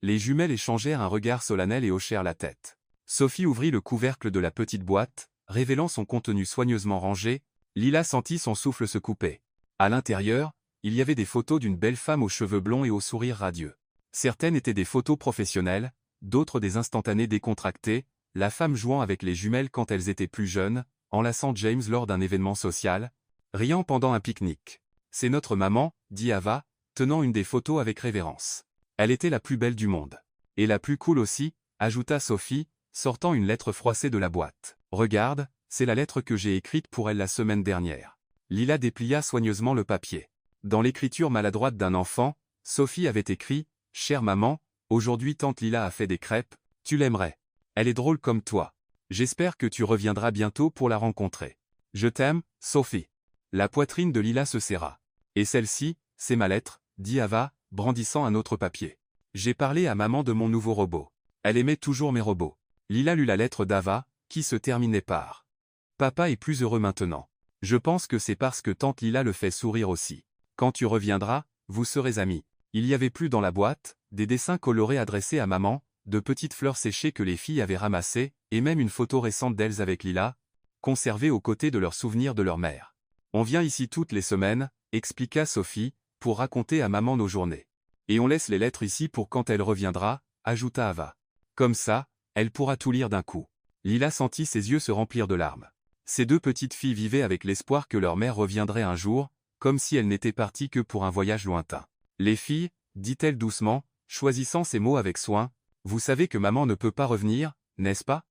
Les jumelles échangèrent un regard solennel et hochèrent la tête. Sophie ouvrit le couvercle de la petite boîte, révélant son contenu soigneusement rangé. Lila sentit son souffle se couper. À l'intérieur, il y avait des photos d'une belle femme aux cheveux blonds et au sourire radieux. Certaines étaient des photos professionnelles, d'autres des instantanés décontractés, la femme jouant avec les jumelles quand elles étaient plus jeunes, enlaçant James lors d'un événement social, riant pendant un pique-nique. « C'est notre maman, » dit Ava, tenant une des photos avec révérence. Elle était la plus belle du monde. Et la plus cool aussi, ajouta Sophie, sortant une lettre froissée de la boîte. « Regarde, c'est la lettre que j'ai écrite pour elle la semaine dernière. » Lila déplia soigneusement le papier. Dans l'écriture maladroite d'un enfant, Sophie avait écrit « Chère maman, aujourd'hui tante Lila a fait des crêpes, tu l'aimerais. Elle est drôle comme toi. J'espère que tu reviendras bientôt pour la rencontrer. Je t'aime, Sophie. » La poitrine de Lila se serra. « Et celle-ci, c'est ma lettre, » dit Ava, brandissant un autre papier. « J'ai parlé à maman de mon nouveau robot. Elle aimait toujours mes robots. » Lila lut la lettre d'Ava, qui se terminait par « Papa est plus heureux maintenant. Je pense que c'est parce que tante Lila le fait sourire aussi. Quand tu reviendras, vous serez amis. » Il y avait plus dans la boîte, des dessins colorés adressés à maman, de petites fleurs séchées que les filles avaient ramassées, et même une photo récente d'elles avec Lila, conservée aux côtés de leurs souvenirs de leur mère. « On vient ici toutes les semaines, » expliqua Sophie, « pour raconter à maman nos journées. Et on laisse les lettres ici pour quand elle reviendra, » ajouta Ava. « Comme ça, elle pourra tout lire d'un coup. » Lila sentit ses yeux se remplir de larmes. Ces deux petites filles vivaient avec l'espoir que leur mère reviendrait un jour, comme si elle n'était partie que pour un voyage lointain. Les filles, dit-elle doucement, choisissant ses mots avec soin, vous savez que maman ne peut pas revenir, n'est-ce pas?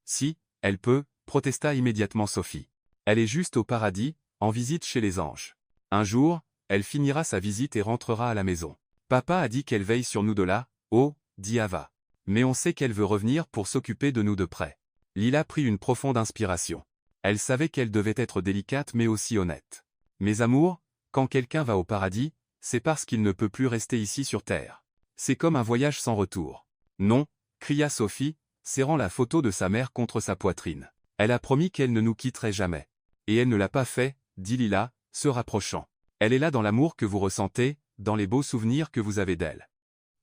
Si, elle peut, protesta immédiatement Sophie. Elle est juste au paradis, en visite chez les anges. Un jour, elle finira sa visite et rentrera à la maison. Papa a dit qu'elle veille sur nous de là, oh, dit Ava. Mais on sait qu'elle veut revenir pour s'occuper de nous de près. Lila prit une profonde inspiration. Elle savait qu'elle devait être délicate mais aussi honnête. Mes amours, quand quelqu'un va au paradis, c'est parce qu'il ne peut plus rester ici sur Terre. C'est comme un voyage sans retour. Non, cria Sophie, serrant la photo de sa mère contre sa poitrine. Elle a promis qu'elle ne nous quitterait jamais. Et elle ne l'a pas fait, dit Lila, se rapprochant. Elle est là dans l'amour que vous ressentez, dans les beaux souvenirs que vous avez d'elle.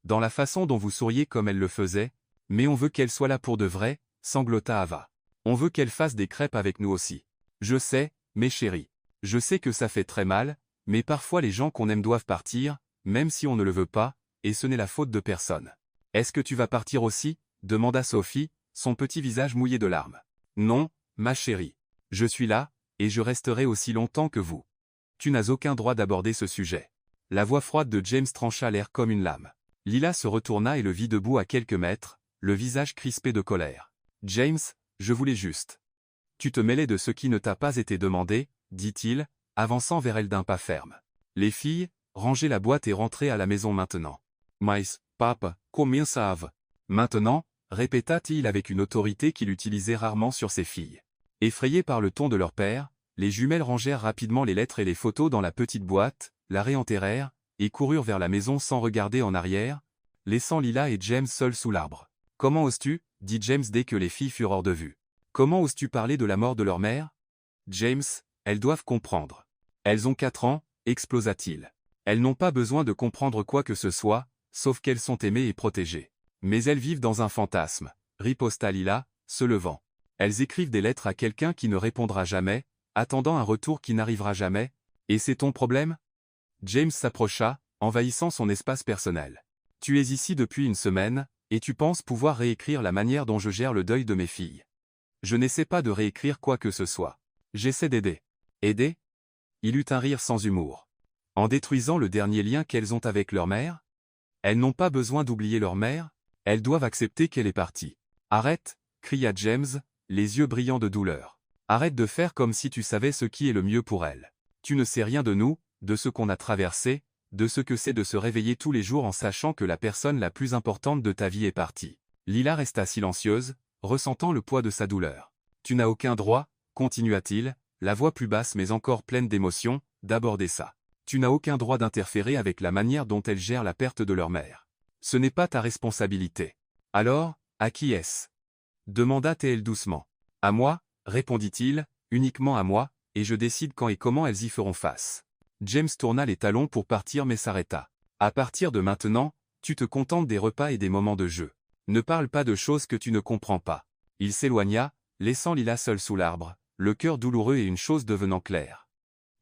Dans la façon dont vous souriez comme elle le faisait, mais on veut qu'elle soit là pour de vrai, sanglota Ava. On veut qu'elle fasse des crêpes avec nous aussi. Je sais, mes chéris. Je sais que ça fait très mal, mais parfois les gens qu'on aime doivent partir, même si on ne le veut pas, et ce n'est la faute de personne. Est-ce que tu vas partir aussi? Demanda Sophie, son petit visage mouillé de larmes. Non, ma chérie. Je suis là, et je resterai aussi longtemps que vous. Tu n'as aucun droit d'aborder ce sujet. La voix froide de James trancha l'air comme une lame. Lila se retourna et le vit debout à quelques mètres, le visage crispé de colère. James, je voulais juste. Tu te mêlais de ce qui ne t'a pas été demandé, dit-il, avançant vers elle d'un pas ferme. Les filles, rangez la boîte et rentrez à la maison maintenant. Mais, papa, combien savent? Maintenant, répéta-t-il avec une autorité qu'il utilisait rarement sur ses filles. Effrayées par le ton de leur père, les jumelles rangèrent rapidement les lettres et les photos dans la petite boîte, la réenterrèrent, et coururent vers la maison sans regarder en arrière, laissant Lila et James seuls sous l'arbre. « Comment oses-tu » dit James dès que les filles furent hors de vue. « Comment oses-tu parler de la mort de leur mère ?»« James, elles doivent comprendre. Elles ont 4 ans, explosa-t-il. Elles n'ont pas besoin de comprendre quoi que ce soit, sauf qu'elles sont aimées et protégées. Mais elles vivent dans un fantasme, riposta Lila, se levant. Elles écrivent des lettres à quelqu'un qui ne répondra jamais, attendant un retour qui n'arrivera jamais, et c'est ton problème? James s'approcha, envahissant son espace personnel. Tu es ici depuis une semaine, et tu penses pouvoir réécrire la manière dont je gère le deuil de mes filles. Je n'essaie pas de réécrire quoi que ce soit. J'essaie d'aider. Aider? Il eut un rire sans humour. En détruisant le dernier lien qu'elles ont avec leur mère? Elles n'ont pas besoin d'oublier leur mère, elles doivent accepter qu'elle est partie. Arrête, cria James, les yeux brillants de douleur. Arrête de faire comme si tu savais ce qui est le mieux pour elle. Tu ne sais rien de nous, de ce qu'on a traversé, de ce que c'est de se réveiller tous les jours en sachant que la personne la plus importante de ta vie est partie. Lila resta silencieuse, ressentant le poids de sa douleur. Tu n'as aucun droit, continua-t-il, la voix plus basse mais encore pleine d'émotion, d'aborder ça. Tu n'as aucun droit d'interférer avec la manière dont elles gèrent la perte de leur mère. Ce n'est pas ta responsabilité. Alors, à qui est-ce? Demanda T.L. doucement. À moi, répondit-il, uniquement à moi, et je décide quand et comment elles y feront face. James tourna les talons pour partir mais s'arrêta. À partir de maintenant, tu te contentes des repas et des moments de jeu. Ne parle pas de choses que tu ne comprends pas. Il s'éloigna, laissant Lila seule sous l'arbre, le cœur douloureux et une chose devenant claire.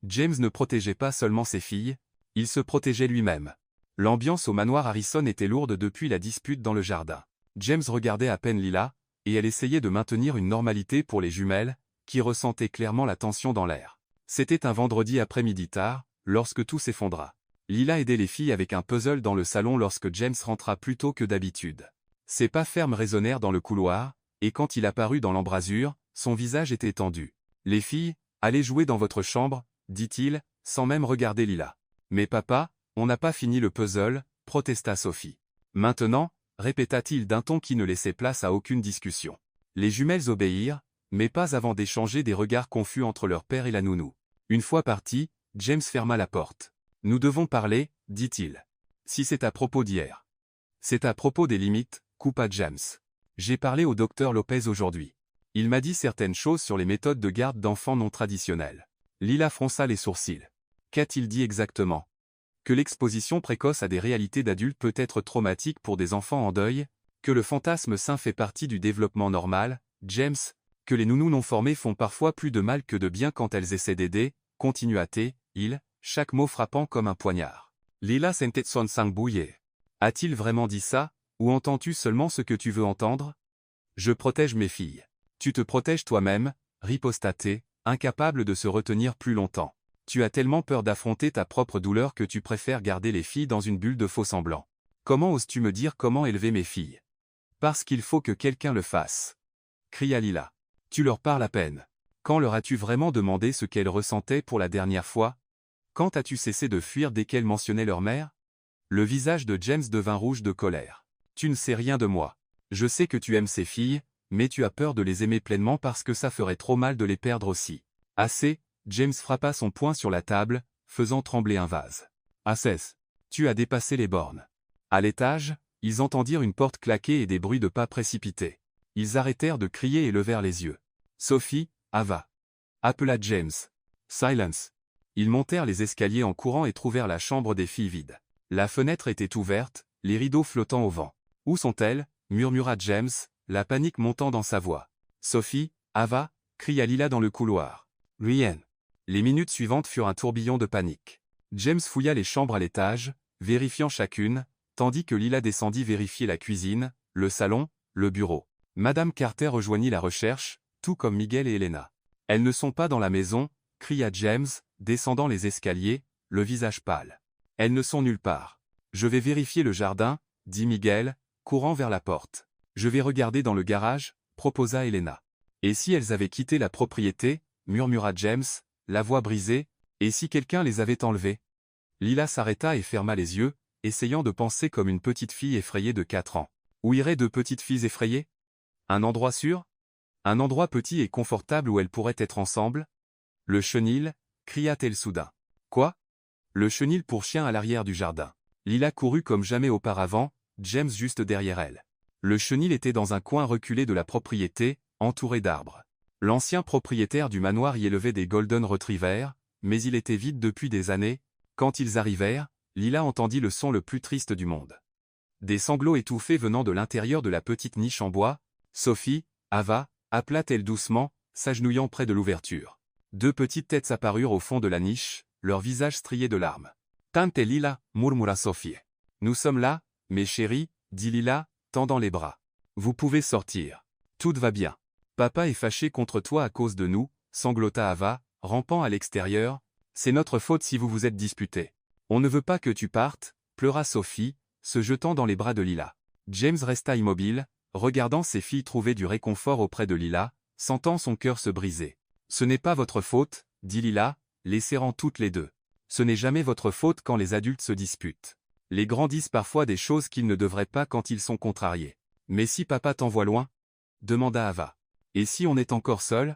James ne protégeait pas seulement ses filles, il se protégeait lui-même. L'ambiance au manoir Harrison était lourde depuis la dispute dans le jardin. James regardait à peine Lila, et elle essayait de maintenir une normalité pour les jumelles, qui ressentaient clairement la tension dans l'air. C'était un vendredi après-midi tard, lorsque tout s'effondra. Lila aidait les filles avec un puzzle dans le salon lorsque James rentra plus tôt que d'habitude. Ses pas fermes résonnèrent dans le couloir, et quand il apparut dans l'embrasure, son visage était tendu. « Les filles, allez jouer dans votre chambre, » dit-il, sans même regarder Lila. « Mais papa, on n'a pas fini le puzzle, » protesta Sophie. « Maintenant, » répéta-t-il d'un ton qui ne laissait place à aucune discussion. Les jumelles obéirent, mais pas avant d'échanger des regards confus entre leur père et la nounou. Une fois parti, James ferma la porte. « Nous devons parler, » dit-il. « Si c'est à propos d'hier. »« C'est à propos des limites, » coupa James. « J'ai parlé au docteur Lopez aujourd'hui. Il m'a dit certaines choses sur les méthodes de garde d'enfants non traditionnelles. » Lila fronça les sourcils. « Qu'a-t-il dit exactement? » Que l'exposition précoce à des réalités d'adultes peut être traumatique pour des enfants en deuil, que le fantasme sain fait partie du développement normal, James, que les nounous non formés font parfois plus de mal que de bien quand elles essaient d'aider, continua-t-il, chaque mot frappant comme un poignard. Lila sentait son sang bouillir. A-t-il vraiment dit ça, ou entends-tu seulement ce que tu veux entendre? Je protège mes filles. Tu te protèges toi-même, riposta-t-il, incapable de se retenir plus longtemps. Tu as tellement peur d'affronter ta propre douleur que tu préfères garder les filles dans une bulle de faux-semblants. Comment oses-tu me dire comment élever mes filles? Parce qu'il faut que quelqu'un le fasse. Cria Lila. Tu leur parles à peine. Quand leur as-tu vraiment demandé ce qu'elles ressentaient pour la dernière fois? Quand as-tu cessé de fuir dès qu'elles mentionnaient leur mère? Le visage de James devint rouge de colère. Tu ne sais rien de moi. Je sais que tu aimes ces filles, mais tu as peur de les aimer pleinement parce que ça ferait trop mal de les perdre aussi. Assez, James frappa son poing sur la table, faisant trembler un vase. Assez. Tu as dépassé les bornes. À l'étage, ils entendirent une porte claquer et des bruits de pas précipités. Ils arrêtèrent de crier et levèrent les yeux. Sophie, Ava. Appela James. Silence. Ils montèrent les escaliers en courant et trouvèrent la chambre des filles vide. La fenêtre était ouverte, les rideaux flottant au vent. Où sont-elles? Murmura James, la panique montant dans sa voix. Sophie, Ava, cria Lila dans le couloir. Rien. Les minutes suivantes furent un tourbillon de panique. James fouilla les chambres à l'étage, vérifiant chacune, tandis que Lila descendit vérifier la cuisine, le salon, le bureau. Madame Carter rejoignit la recherche, tout comme Miguel et Elena. Elles ne sont pas dans la maison, cria James, descendant les escaliers, le visage pâle. Elles ne sont nulle part. Je vais vérifier le jardin, dit Miguel, courant vers la porte. Je vais regarder dans le garage, proposa Elena. Et si elles avaient quitté la propriété, murmura James, la voix brisée, et si quelqu'un les avait enlevées? Lila s'arrêta et ferma les yeux, essayant de penser comme une petite fille effrayée de 4 ans. Où iraient deux petites filles effrayées? Un endroit sûr? Un endroit petit et confortable où elles pourraient être ensemble? Le chenil, cria-t-elle soudain. Quoi? Le chenil pour chien à l'arrière du jardin. Lila courut comme jamais auparavant, James juste derrière elle. Le chenil était dans un coin reculé de la propriété, entouré d'arbres. L'ancien propriétaire du manoir y élevait des Golden Retrievers, mais il était vide depuis des années. Quand ils arrivèrent, Lila entendit le son le plus triste du monde. Des sanglots étouffés venant de l'intérieur de la petite niche en bois. Sophie, Ava, appela-t-elle doucement, s'agenouillant près de l'ouverture. Deux petites têtes apparurent au fond de la niche, leurs visages striés de larmes. Tante Lila, murmura Sophie. Nous sommes là, mes chéris, dit Lila, tendant les bras. Vous pouvez sortir. Tout va bien. Papa est fâché contre toi à cause de nous, sanglota Ava, rampant à l'extérieur. C'est notre faute si vous vous êtes disputés. On ne veut pas que tu partes, pleura Sophie, se jetant dans les bras de Lila. James resta immobile, regardant ses filles trouver du réconfort auprès de Lila, sentant son cœur se briser. Ce n'est pas votre faute, dit Lila, les serrant toutes les deux. Ce n'est jamais votre faute quand les adultes se disputent. Les grands disent parfois des choses qu'ils ne devraient pas quand ils sont contrariés. Mais si papa t'envoie loin? Demanda Ava. Et si on est encore seul?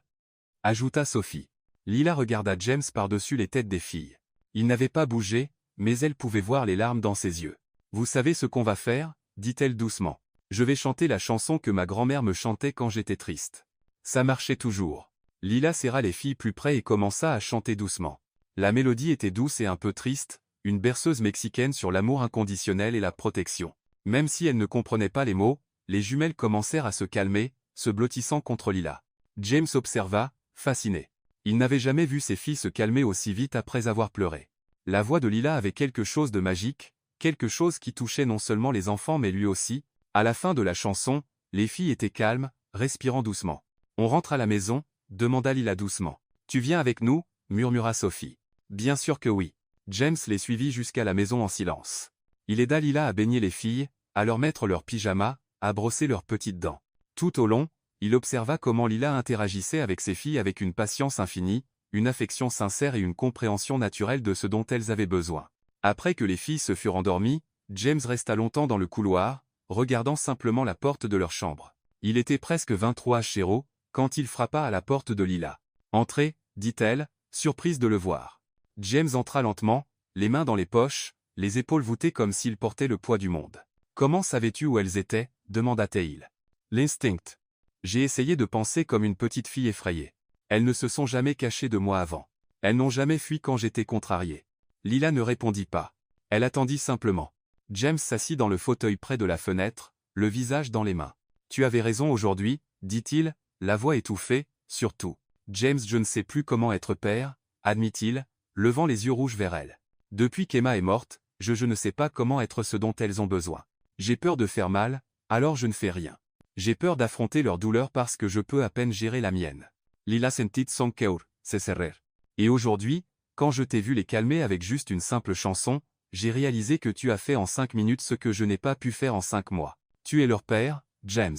Ajouta Sophie. Lila regarda James par-dessus les têtes des filles. Il n'avait pas bougé, mais elle pouvait voir les larmes dans ses yeux. Vous savez ce qu'on va faire? Dit-elle doucement. Je vais chanter la chanson que ma grand-mère me chantait quand j'étais triste. Ça marchait toujours. Lila serra les filles plus près et commença à chanter doucement. La mélodie était douce et un peu triste, une berceuse mexicaine sur l'amour inconditionnel et la protection. Même si elles ne comprenaient pas les mots, les jumelles commencèrent à se calmer, se blottissant contre Lila. James observa, fasciné. Il n'avait jamais vu ses filles se calmer aussi vite après avoir pleuré. La voix de Lila avait quelque chose de magique, quelque chose qui touchait non seulement les enfants mais lui aussi. À la fin de la chanson, les filles étaient calmes, respirant doucement. On rentre à la maison? Demanda Lila doucement. Tu viens avec nous? Murmura Sophie. Bien sûr que oui. James les suivit jusqu'à la maison en silence. Il aida Lila à baigner les filles, à leur mettre leurs pyjamas, à brosser leurs petites dents. Tout au long, il observa comment Lila interagissait avec ses filles avec une patience infinie, une affection sincère et une compréhension naturelle de ce dont elles avaient besoin. Après que les filles se furent endormies, James resta longtemps dans le couloir, regardant simplement la porte de leur chambre. Il était presque 23 h, quand il frappa à la porte de Lila. « Entrez, dit-elle, surprise de le voir. James entra lentement, les mains dans les poches, les épaules voûtées comme s'il portait le poids du monde. « Comment savais-tu où elles étaient? Demanda-t-il. L'instinct. J'ai essayé de penser comme une petite fille effrayée. Elles ne se sont jamais cachées de moi avant. Elles n'ont jamais fui quand j'étais contrarié. » Lila ne répondit pas. Elle attendit simplement. James s'assit dans le fauteuil près de la fenêtre, le visage dans les mains. « Tu avais raison aujourd'hui, dit-il, la voix étouffée, surtout. James, je ne sais plus comment être père, admit-il, levant les yeux rouges vers elle. Depuis qu'Emma est morte, je ne sais pas comment être ce dont elles ont besoin. J'ai peur de faire mal, alors je ne fais rien. J'ai peur d'affronter leur douleur parce que je peux à peine gérer la mienne. Lila sentit son cœur se serrer. Et aujourd'hui, Quand je t'ai vu les calmer avec juste une simple chanson, j'ai réalisé que tu as fait en 5 minutes ce que je n'ai pas pu faire en 5 mois. Tu es leur père, James.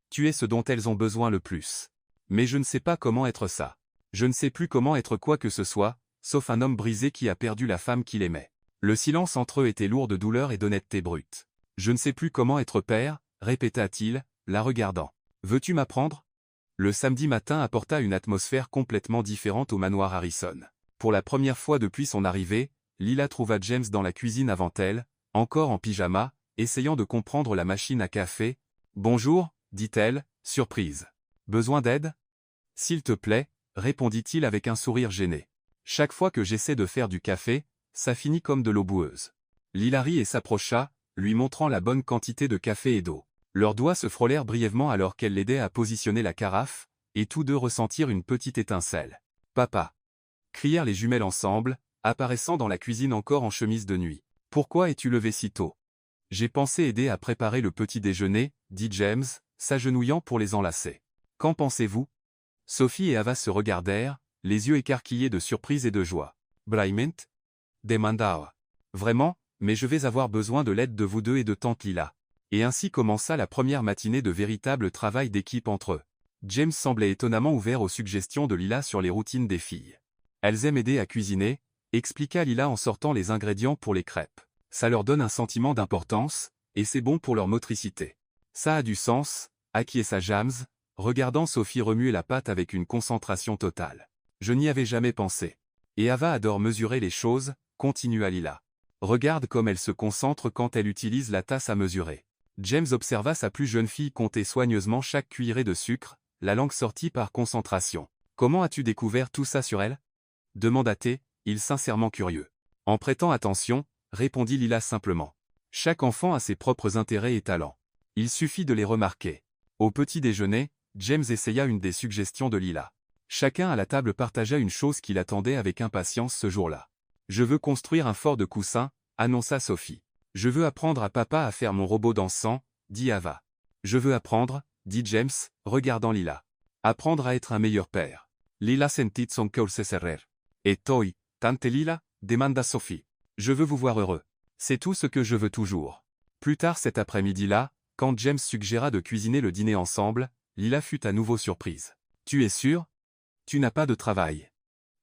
Tu es ce dont elles ont besoin le plus. Mais je ne sais pas comment être ça. Je ne sais plus comment être quoi que ce soit, sauf un homme brisé qui a perdu la femme qu'il aimait. Le silence entre eux était lourd de douleur et d'honnêteté brute. Je ne sais plus comment être père, répéta-t-il, la regardant. Veux-tu m'apprendre? Le samedi matin apporta une atmosphère complètement différente au manoir Harrison. Pour la première fois depuis son arrivée, Lila trouva James dans la cuisine avant elle, encore en pyjama, essayant de comprendre la machine à café. « Bonjour » dit-elle, surprise. « Besoin d'aide » ? « S'il te plaît » répondit-il avec un sourire gêné. « Chaque fois que j'essaie de faire du café, ça finit comme de l'eau boueuse. » Lila rit et s'approcha, lui montrant la bonne quantité de café et d'eau. Leurs doigts se frôlèrent brièvement alors qu'elle l'aidait à positionner la carafe, et tous deux ressentirent une petite étincelle. « Papa » crièrent les jumelles ensemble, apparaissant dans la cuisine encore en chemise de nuit. « Pourquoi es-tu levé si tôt ?»« J'ai pensé aider à préparer le petit déjeuner, » dit James, s'agenouillant pour les enlacer. « Qu'en pensez-vous » Sophie et Ava se regardèrent, les yeux écarquillés de surprise et de joie. « Vraiment » demanda Ava. « Vraiment, mais je vais avoir besoin de l'aide de vous deux et de tante Lila. » Et ainsi commença la première matinée de véritable travail d'équipe entre eux. James semblait étonnamment ouvert aux suggestions de Lila sur les routines des filles. « Elles aiment aider à cuisiner » expliqua Lila en sortant les ingrédients pour les crêpes. « Ça leur donne un sentiment d'importance, et c'est bon pour leur motricité. »« Ça a du sens » acquiesça James, regardant Sophie remuer la pâte avec une concentration totale. « Je n'y avais jamais pensé. »« Et Ava adore mesurer les choses » continua Lila. « Regarde comme elle se concentre quand elle utilise la tasse à mesurer. » James observa sa plus jeune fille compter soigneusement chaque cuillerée de sucre, la langue sortie par concentration. « Comment as-tu découvert tout ça sur elle » demanda-t-il, sincèrement curieux. « En prêtant attention » répondit Lila simplement. « Chaque enfant a ses propres intérêts et talents. Il suffit de les remarquer. » Au petit déjeuner, James essaya une des suggestions de Lila. Chacun à la table partagea une chose qu'il attendait avec impatience ce jour-là. « Je veux construire un fort de coussins » annonça Sophie. « Je veux apprendre à papa à faire mon robot dansant » dit Ava. « Je veux apprendre » dit James, regardant Lila. « Apprendre à être un meilleur père. » Lila sentit son cœur se serrer. « Et toi, tante Lila » demanda Sophie. « Je veux vous voir heureux. C'est tout ce que je veux toujours. » Plus tard cet après-midi-là, quand James suggéra de cuisiner le dîner ensemble, Lila fut à nouveau surprise. « Tu es sûr ? Tu n'as pas de travail. »«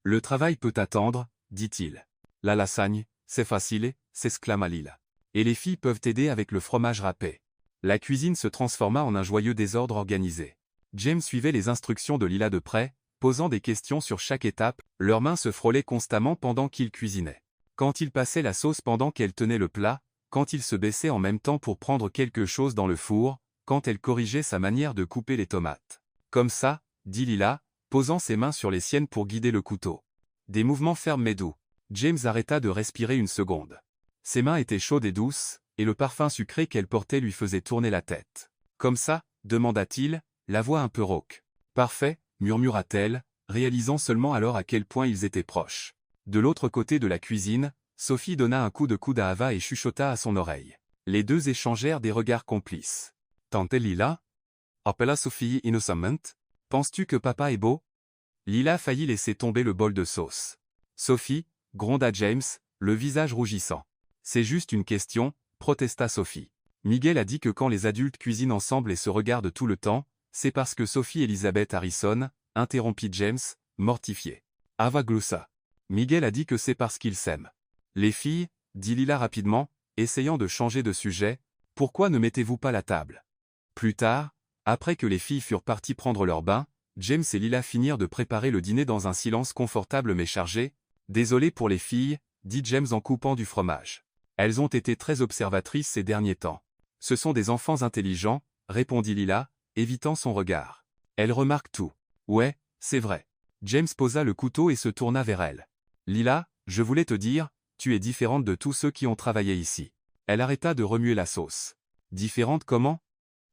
Le travail peut attendre, » dit-il. « La lasagne, c'est facile, » s'exclama Lila. « Et les filles peuvent t'aider avec le fromage râpé. » La cuisine se transforma en un joyeux désordre organisé. James suivait les instructions de Lila de près, posant des questions sur chaque étape, leurs mains se frôlaient constamment pendant qu'il cuisinait. Quand il passait la sauce pendant qu'elle tenait le plat, quand il se baissait en même temps pour prendre quelque chose dans le four, quand elle corrigeait sa manière de couper les tomates. « Comme ça » dit Lila, posant ses mains sur les siennes pour guider le couteau. Des mouvements fermes mais doux. James arrêta de respirer une seconde. Ses mains étaient chaudes et douces, et le parfum sucré qu'elle portait lui faisait tourner la tête. « Comme ça » demanda-t-il, la voix un peu rauque. « Parfait » murmura-t-elle, réalisant seulement alors à quel point ils étaient proches. De l'autre côté de la cuisine, Sophie donna un coup de coude à Ava et chuchota à son oreille. Les deux échangèrent des regards complices. « Tante Lila » appela Sophie innocemment. « Penses-tu que papa est beau » Lila faillit laisser tomber le bol de sauce. « Sophie » gronda James, le visage rougissant. « C'est juste une question » protesta Sophie. Miguel a dit que quand les adultes cuisinent ensemble et se regardent tout le temps, c'est parce que Sophie Elizabeth Harrison, interrompit James, mortifié. Ava gloussa. Miguel a dit que c'est parce qu'ils s'aiment. Les filles, dit Lila rapidement, essayant de changer de sujet, pourquoi ne mettez-vous pas la table? Plus tard, après que les filles furent parties prendre leur bain, James et Lila finirent de préparer le dîner dans un silence confortable mais chargé. Désolé pour les filles, dit James en coupant du fromage. Elles ont été très observatrices ces derniers temps. Ce sont des enfants intelligents, répondit Lila, évitant son regard. Elles remarquent tout. Ouais, c'est vrai. James posa le couteau et se tourna vers elle. Lila, je voulais te dire, tu es différente de tous ceux qui ont travaillé ici. Elle arrêta de remuer la sauce. Différente comment?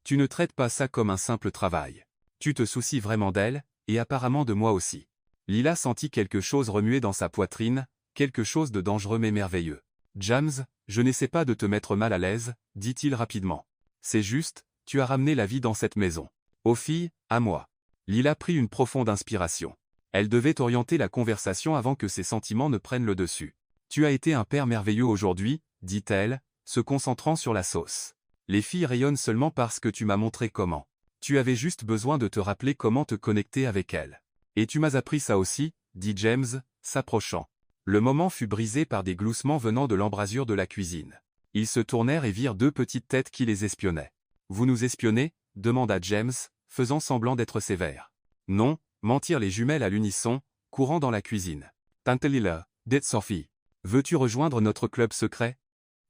Tu ne traites pas ça comme un simple travail. Tu te soucies vraiment d'elle, et apparemment de moi aussi. Lila sentit quelque chose remuer dans sa poitrine, quelque chose de dangereux mais merveilleux. James, je n'essaie pas de te mettre mal à l'aise, dit-il rapidement. C'est juste, tu as ramené la vie dans cette maison. Aux filles, à moi. Lila prit une profonde inspiration. Elle devait orienter la conversation avant que ses sentiments ne prennent le dessus. Tu as été un père merveilleux aujourd'hui, dit-elle, se concentrant sur la sauce. Les filles rayonnent seulement parce que tu m'as montré comment. Tu avais juste besoin de te rappeler comment te connecter avec elles. Et tu m'as appris ça aussi, dit James, s'approchant. Le moment fut brisé par des gloussements venant de l'embrasure de la cuisine. Ils se tournèrent et virent deux petites têtes qui les espionnaient. « Vous nous espionnez » demanda James, faisant semblant d'être sévère. « Non » mentirent les jumelles à l'unisson, courant dans la cuisine. « Tante Lila, dit Sophie. Veux-tu rejoindre notre club secret ?»«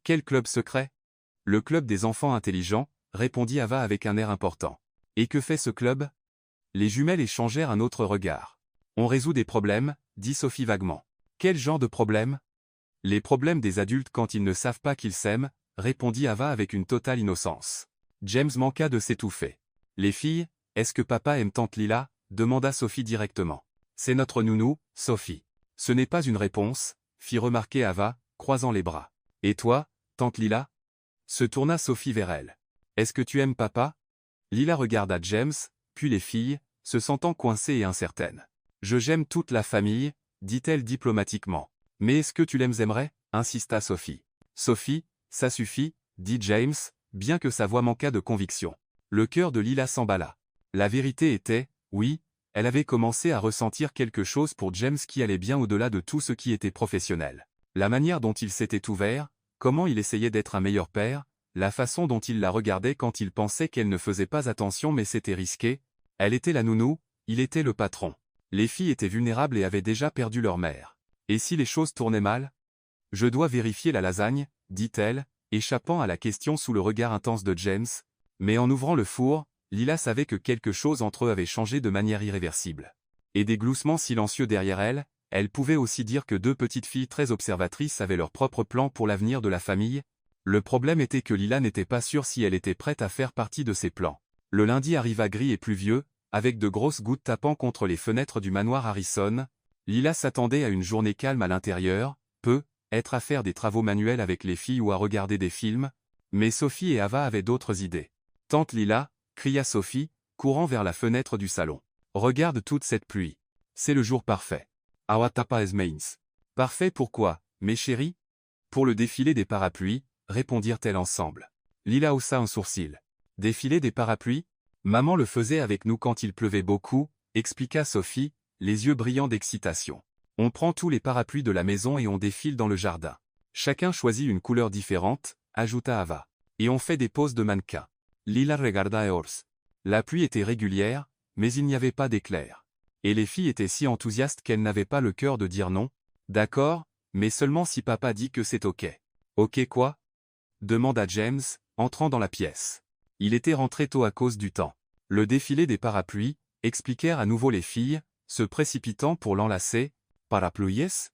Quel club secret ?»« Le club des enfants intelligents » répondit Ava avec un air important. « Et que fait ce club ?» Les jumelles échangèrent un autre regard. « On résout des problèmes » dit Sophie vaguement. « Quel genre de problème ?»« Les problèmes des adultes quand ils ne savent pas qu'ils s'aiment » répondit Ava avec une totale innocence. James manqua de s'étouffer. « Les filles, est-ce que papa aime tante Lila ?» demanda Sophie directement. « C'est notre nounou, Sophie. » Ce n'est pas une réponse, fit remarquer Ava, croisant les bras. « Et toi, tante Lila ?» se tourna Sophie vers elle. « Est-ce que tu aimes papa ?» Lila regarda James, puis les filles, se sentant coincée et incertaine. « J'aime toute la famille, » dit-elle diplomatiquement. « Mais est-ce que tu l'aimerais » insista Sophie. « Sophie, ça suffit, » dit James, bien que sa voix manquât de conviction. Le cœur de Lila s'emballa. La vérité était, oui, elle avait commencé à ressentir quelque chose pour James qui allait bien au-delà de tout ce qui était professionnel. La manière dont il s'était ouvert, comment il essayait d'être un meilleur père, la façon dont il la regardait quand il pensait qu'elle ne faisait pas attention mais c'était risqué. Elle était la nounou, il était le patron. Les filles étaient vulnérables et avaient déjà perdu leur mère. Et si les choses tournaient mal ? « Je dois vérifier la lasagne, » dit-elle, échappant à la question sous le regard intense de James. Mais en ouvrant le four, Lila savait que quelque chose entre eux avait changé de manière irréversible. Et des gloussements silencieux derrière elle, elle pouvait aussi dire que deux petites filles très observatrices avaient leur propre plan pour l'avenir de la famille. Le problème était que Lila n'était pas sûre si elle était prête à faire partie de ces plans. Le lundi arriva gris et pluvieux, avec de grosses gouttes tapant contre les fenêtres du manoir Harrison. Lila s'attendait à une journée calme à l'intérieur, être à faire des travaux manuels avec les filles ou à regarder des films, mais Sophie et Ava avaient d'autres idées. « Tante Lila » cria Sophie, courant vers la fenêtre du salon. « Regarde toute cette pluie. C'est le jour parfait. »« Awatapa es meins. »« Parfait pourquoi, mes chéris ?»« Pour le défilé des parapluies » répondirent-elles ensemble. Lila haussa un sourcil. « Défilé des parapluies ?»« Maman le faisait avec nous quand il pleuvait beaucoup » expliqua Sophie, les yeux brillants d'excitation. « On prend tous les parapluies de la maison et on défile dans le jardin. Chacun choisit une couleur différente, » ajouta Ava. « Et on fait des poses de mannequin. » Lila regarda Eors. La pluie était régulière, mais il n'y avait pas d'éclairs. Et les filles étaient si enthousiastes qu'elles n'avaient pas le cœur de dire non. « D'accord, mais seulement si papa dit que c'est ok. »« Ok quoi ?» demanda James, entrant dans la pièce. Il était rentré tôt à cause du temps. Le défilé des parapluies, expliquèrent à nouveau les filles, se précipitant pour l'enlacer. Parapluies ?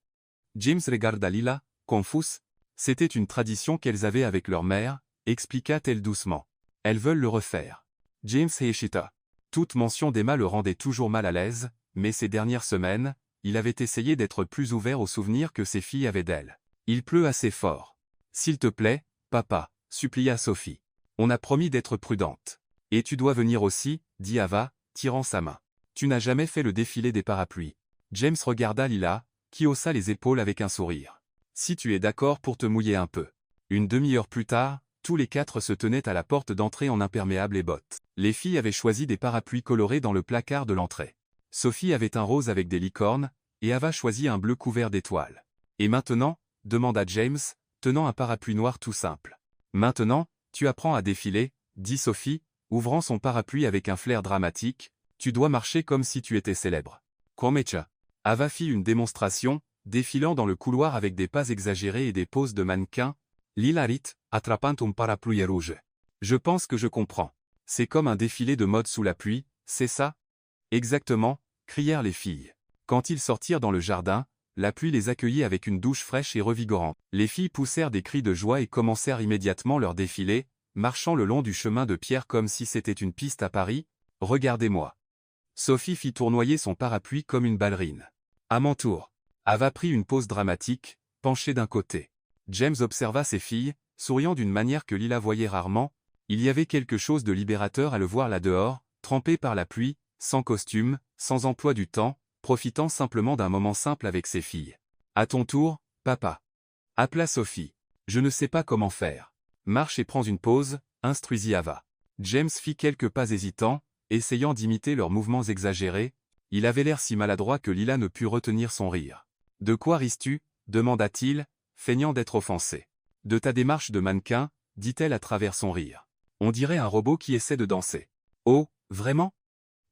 James regarda Lila, confus. C'était une tradition qu'elles avaient avec leur mère, expliqua-t-elle doucement. Elles veulent le refaire. James héchita. Toute mention d'Emma le rendait toujours mal à l'aise, mais ces dernières semaines, il avait essayé d'être plus ouvert aux souvenirs que ses filles avaient d'elle. Il pleut assez fort. S'il te plaît, papa, supplia Sophie. On a promis d'être prudente. Et tu dois venir aussi, dit Ava, tirant sa main. Tu n'as jamais fait le défilé des parapluies. James regarda Lila, qui haussa les épaules avec un sourire. Si tu es d'accord pour te mouiller un peu. Une demi-heure plus tard, tous les quatre se tenaient à la porte d'entrée en imperméable et bottes. Les filles avaient choisi des parapluies colorés dans le placard de l'entrée. Sophie avait un rose avec des licornes, et Ava choisit un bleu couvert d'étoiles. Et maintenant, demanda James, tenant un parapluie noir tout simple. Maintenant, tu apprends à défiler, dit Sophie, ouvrant son parapluie avec un flair dramatique. Tu dois marcher comme si tu étais célèbre. Komecha. Ava fit une démonstration, défilant dans le couloir avec des pas exagérés et des poses de mannequin. Lila rit, attrapant un parapluie rouge. Je pense que je comprends. C'est comme un défilé de mode sous la pluie, c'est ça ? Exactement, crièrent les filles. Quand ils sortirent dans le jardin, la pluie les accueillit avec une douche fraîche et revigorante. Les filles poussèrent des cris de joie et commencèrent immédiatement leur défilé, marchant le long du chemin de pierre comme si c'était une piste à Paris. Regardez-moi. Sophie fit tournoyer son parapluie comme une ballerine. À mon tour. Ava prit une pose dramatique, penchée d'un côté. James observa ses filles, souriant d'une manière que Lila voyait rarement. Il y avait quelque chose de libérateur à le voir là dehors, trempé par la pluie, sans costume, sans emploi du temps, profitant simplement d'un moment simple avec ses filles. À ton tour, papa. Appela Sophie. Je ne sais pas comment faire. Marche et prends une pause, instruisit Ava. James fit quelques pas hésitants, essayant d'imiter leurs mouvements exagérés. Il avait l'air si maladroit que Lila ne put retenir son rire. De quoi ris-tu? Demanda-t-il, feignant d'être offensé. De ta démarche de mannequin, dit-elle à travers son rire. On dirait un robot qui essaie de danser. Oh, vraiment?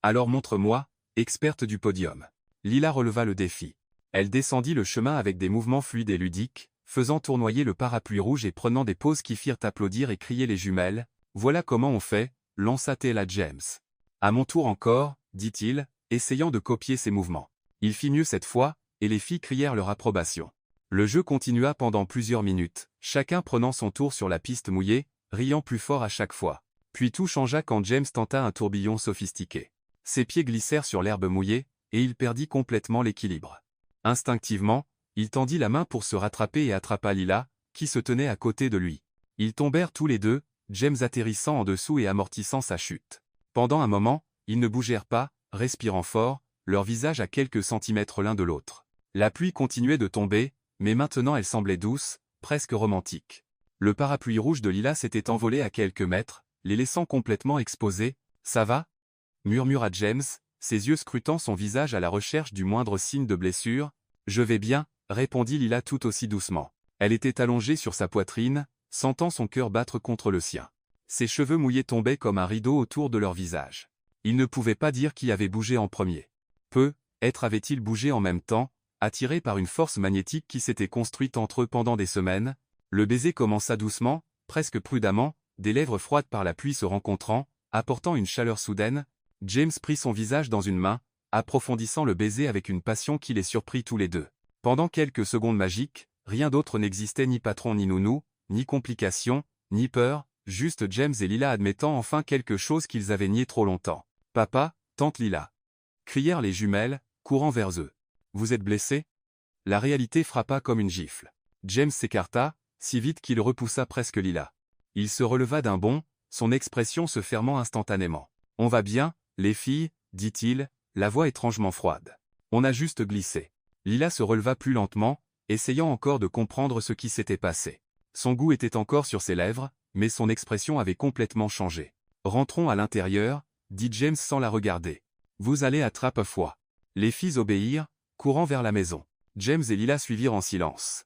Alors montre-moi, experte du podium. Lila releva le défi. Elle descendit le chemin avec des mouvements fluides et ludiques, faisant tournoyer le parapluie rouge et prenant des poses qui firent applaudir et crier les jumelles. Voilà comment on fait, lança-t-elle à James. À mon tour encore, dit-il, essayant de copier ses mouvements. Il fit mieux cette fois, et les filles crièrent leur approbation. Le jeu continua pendant plusieurs minutes, chacun prenant son tour sur la piste mouillée, riant plus fort à chaque fois. Puis tout changea quand James tenta un tourbillon sophistiqué. Ses pieds glissèrent sur l'herbe mouillée, et il perdit complètement l'équilibre. Instinctivement, il tendit la main pour se rattraper et attrapa Lila, qui se tenait à côté de lui. Ils tombèrent tous les deux, James atterrissant en dessous et amortissant sa chute. Pendant un moment, ils ne bougèrent pas, respirant fort, leurs visages à quelques centimètres l'un de l'autre. La pluie continuait de tomber, mais maintenant elle semblait douce, presque romantique. Le parapluie rouge de Lila s'était envolé à quelques mètres, les laissant complètement exposés. « Ça va ?» murmura James, ses yeux scrutant son visage à la recherche du moindre signe de blessure. « Je vais bien », répondit Lila tout aussi doucement. Elle était allongée sur sa poitrine, sentant son cœur battre contre le sien. Ses cheveux mouillés tombaient comme un rideau autour de leur visage. Il ne pouvait pas dire qui avait bougé en premier. Peut-être avait-il bougé en même temps, attiré par une force magnétique qui s'était construite entre eux pendant des semaines. Le baiser commença doucement, presque prudemment, des lèvres froides par la pluie se rencontrant, apportant une chaleur soudaine. James prit son visage dans une main, approfondissant le baiser avec une passion qui les surprit tous les deux. Pendant quelques secondes magiques, rien d'autre n'existait, ni patron ni nounou, ni complication, ni peur, juste James et Lila admettant enfin quelque chose qu'ils avaient nié trop longtemps. « Papa, tante Lila !» crièrent les jumelles, courant vers eux. « Vous êtes blessés ?» La réalité frappa comme une gifle. James s'écarta, si vite qu'il repoussa presque Lila. Il se releva d'un bond, son expression se fermant instantanément. « On va bien, les filles, dit-il, la voix étrangement froide. On a juste glissé. » Lila se releva plus lentement, essayant encore de comprendre ce qui s'était passé. Son goût était encore sur ses lèvres, mais son expression avait complètement changé. « Rentrons à l'intérieur, » dit James sans la regarder. « Vous allez à trappe-foi. » Les filles obéirent, courant vers la maison. James et Lila suivirent en silence.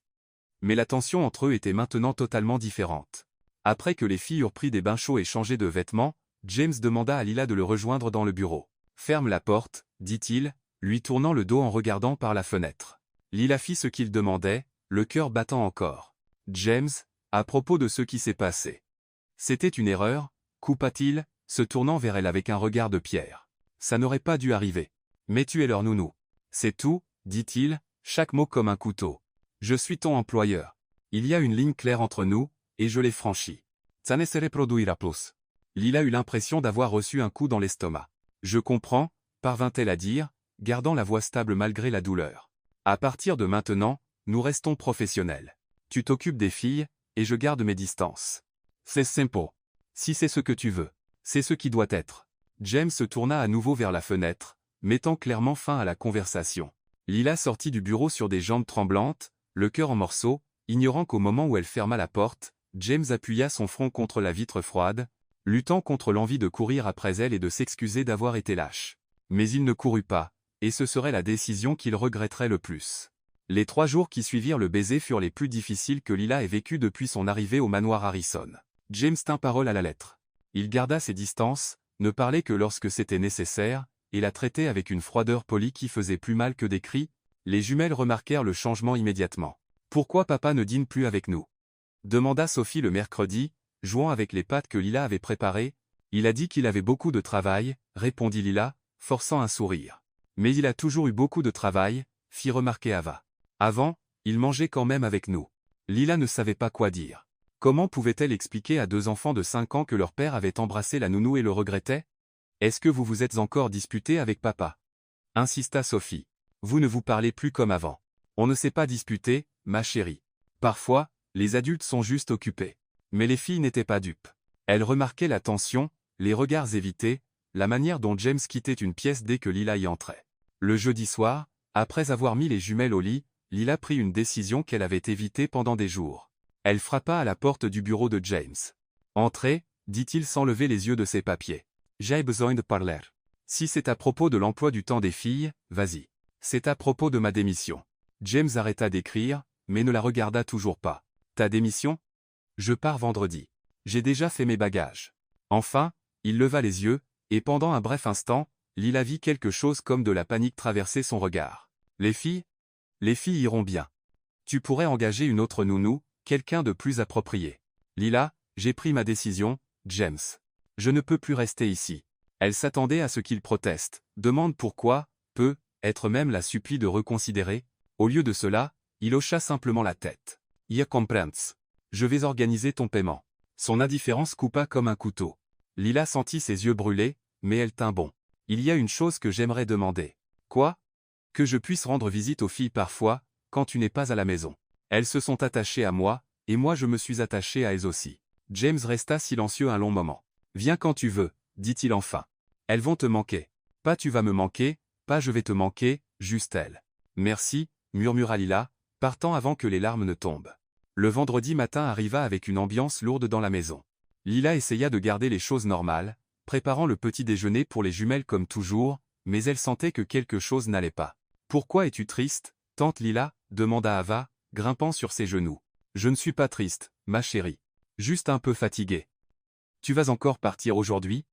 Mais la tension entre eux était maintenant totalement différente. Après que les filles eurent pris des bains chauds et changé de vêtements, James demanda à Lila de le rejoindre dans le bureau. « Ferme la porte, » dit-il, lui tournant le dos en regardant par la fenêtre. Lila fit ce qu'il demandait, le cœur battant encore. « James, à propos de ce qui s'est passé. » « C'était une erreur, coupa-t-il, se tournant vers elle avec un regard de pierre. « Ça n'aurait pas dû arriver. Mais tu es leur nounou. »« C'est tout, » dit-il, chaque mot comme un couteau. « Je suis ton employeur. Il y a une ligne claire entre nous, et je l'ai franchie. Ça ne se reproduira plus. » Lila eut l'impression d'avoir reçu un coup dans l'estomac. « Je comprends, » parvint-elle à dire, gardant la voix stable malgré la douleur. « À partir de maintenant, nous restons professionnels. Tu t'occupes des filles, et je garde mes distances. C'est simple. Si c'est ce que tu veux, c'est ce qui doit être. » James se tourna à nouveau vers la fenêtre, mettant clairement fin à la conversation. Lila sortit du bureau sur des jambes tremblantes, le cœur en morceaux, ignorant qu'au moment où elle ferma la porte, James appuya son front contre la vitre froide, luttant contre l'envie de courir après elle et de s'excuser d'avoir été lâche. Mais il ne courut pas, et ce serait la décision qu'il regretterait le plus. Les 3 jours qui suivirent le baiser furent les plus difficiles que Lila ait vécus depuis son arrivée au manoir Harrison. James tint parole à la lettre. Il garda ses distances, ne parlait que lorsque c'était nécessaire, et la traitait avec une froideur polie qui faisait plus mal que des cris. Les jumelles remarquèrent le changement immédiatement. « Pourquoi papa ne dîne plus avec nous ?» demanda Sophie le mercredi, jouant avec les pâtes que Lila avait préparées. « Il a dit qu'il avait beaucoup de travail, » répondit Lila, forçant un sourire. « Mais il a toujours eu beaucoup de travail, » fit remarquer Ava. « Avant, il mangeait quand même avec nous. » Lila ne savait pas quoi dire. Comment pouvait-elle expliquer à 2 enfants de 5 ans que leur père avait embrassé la nounou et le regrettait? « Est-ce que vous vous êtes encore disputé avec papa ?» insista Sophie. « Vous ne vous parlez plus comme avant. »« On ne s'est pas disputé, ma chérie. Parfois, les adultes sont juste occupés. » Mais les filles n'étaient pas dupes. Elles remarquaient la tension, les regards évités, la manière dont James quittait une pièce dès que Lila y entrait. Le jeudi soir, après avoir mis les jumelles au lit, Lila prit une décision qu'elle avait évitée pendant des jours. Elle frappa à la porte du bureau de James. « Entrez », dit-il sans lever les yeux de ses papiers. « J'ai besoin de parler. Si c'est à propos de l'emploi du temps des filles, vas-y. C'est à propos de ma démission. » James arrêta d'écrire, mais ne la regarda toujours pas. « Ta démission ? Je pars vendredi. J'ai déjà fait mes bagages. » Enfin, il leva les yeux, et pendant un bref instant, Lila vit quelque chose comme de la panique traverser son regard. « Les filles ? Les filles iront bien. Tu pourrais engager une autre nounou, quelqu'un de plus approprié. »« Lila, j'ai pris ma décision, James. Je ne peux plus rester ici. » Elle s'attendait à ce qu'il proteste, demande pourquoi, être même la supplie de reconsidérer. Au lieu de cela, il hocha simplement la tête. « Ya comprends. Je vais organiser ton paiement. » Son indifférence coupa comme un couteau. Lila sentit ses yeux brûler, mais elle tint bon. « Il y a une chose que j'aimerais demander. »« Quoi ? » ?»« Que je puisse rendre visite aux filles parfois, quand tu n'es pas à la maison. Elles se sont attachées à moi, et moi je me suis attaché à elles aussi. » James resta silencieux un long moment. « Viens quand tu veux, » dit-il enfin. « Elles vont te manquer. Pas tu vas me manquer, pas je vais te manquer, juste elles. »« Merci, » murmura Lila, partant avant que les larmes ne tombent. Le vendredi matin arriva avec une ambiance lourde dans la maison. Lila essaya de garder les choses normales, préparant le petit déjeuner pour les jumelles comme toujours, mais elle sentait que quelque chose n'allait pas. « Pourquoi es-tu triste, tante Lila ?» demanda Ava, grimpant sur ses genoux. « Je ne suis pas triste, ma chérie. Juste un peu fatiguée. »« Tu vas encore partir aujourd'hui ?»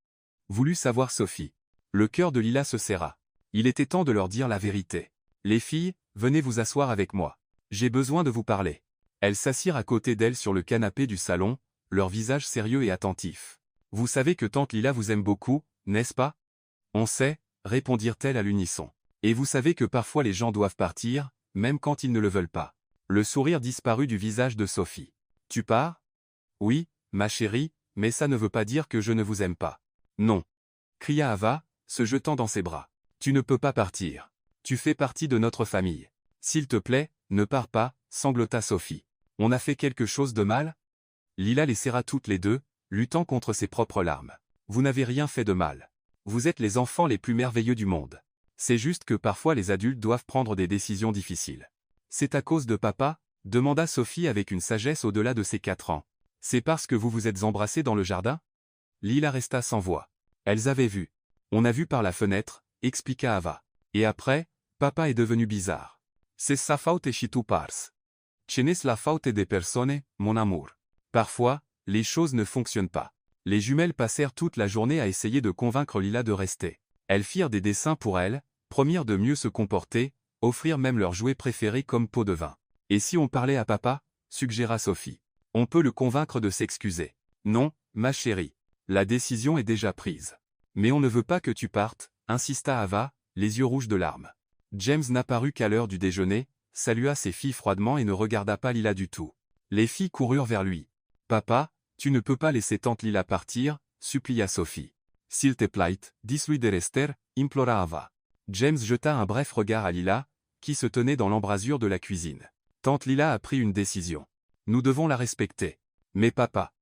voulut savoir Sophie. Le cœur de Lila se serra. Il était temps de leur dire la vérité. « Les filles, venez vous asseoir avec moi. J'ai besoin de vous parler. » Elles s'assirent à côté d'elle sur le canapé du salon, leur visage sérieux et attentif. « Vous savez que tante Lila vous aime beaucoup, n'est-ce pas ?»« On sait », répondirent-elles à l'unisson. « Et vous savez que parfois les gens doivent partir, même quand ils ne le veulent pas. » Le sourire disparut du visage de Sophie. « Tu pars ? » ?»« Oui, ma chérie, mais ça ne veut pas dire que je ne vous aime pas. »« Non !» cria Ava, se jetant dans ses bras. « Tu ne peux pas partir. Tu fais partie de notre famille. S'il te plaît, ne pars pas, » sanglota Sophie. « On a fait quelque chose de mal ?» Lila les serra toutes les deux, luttant contre ses propres larmes. « Vous n'avez rien fait de mal. Vous êtes les enfants les plus merveilleux du monde. C'est juste que parfois les adultes doivent prendre des décisions difficiles. »« C'est à cause de papa ?» demanda Sophie avec une sagesse au-delà de ses 4 ans. « C'est parce que vous vous êtes embrassés dans le jardin ?» Lila resta sans voix. Elles avaient vu. « On a vu par la fenêtre », expliqua Ava. « Et après, papa est devenu bizarre. C'est sa faute et tu pars. Ce n'est la faute des personnes, mon amour. » Parfois, les choses ne fonctionnent pas. Les jumelles passèrent toute la journée à essayer de convaincre Lila de rester. Elles firent des dessins pour elle, promirent de mieux se comporter, offrirent même leurs jouets préférés comme pot de vin. « Et si on parlait à papa ?» suggéra Sophie. « On peut le convaincre de s'excuser. »« Non, ma chérie. La décision est déjà prise. »« Mais on ne veut pas que tu partes, » insista Ava, les yeux rouges de larmes. James n'apparut qu'à l'heure du déjeuner, salua ses filles froidement et ne regarda pas Lila du tout. Les filles coururent vers lui. « Papa, tu ne peux pas laisser tante Lila partir, » supplia Sophie. « S'il te plaît, dis-lui de rester, » implora Ava. James jeta un bref regard à Lila, qui se tenait dans l'embrasure de la cuisine. Tante Lila a pris une décision. Nous devons la respecter. Mais papa.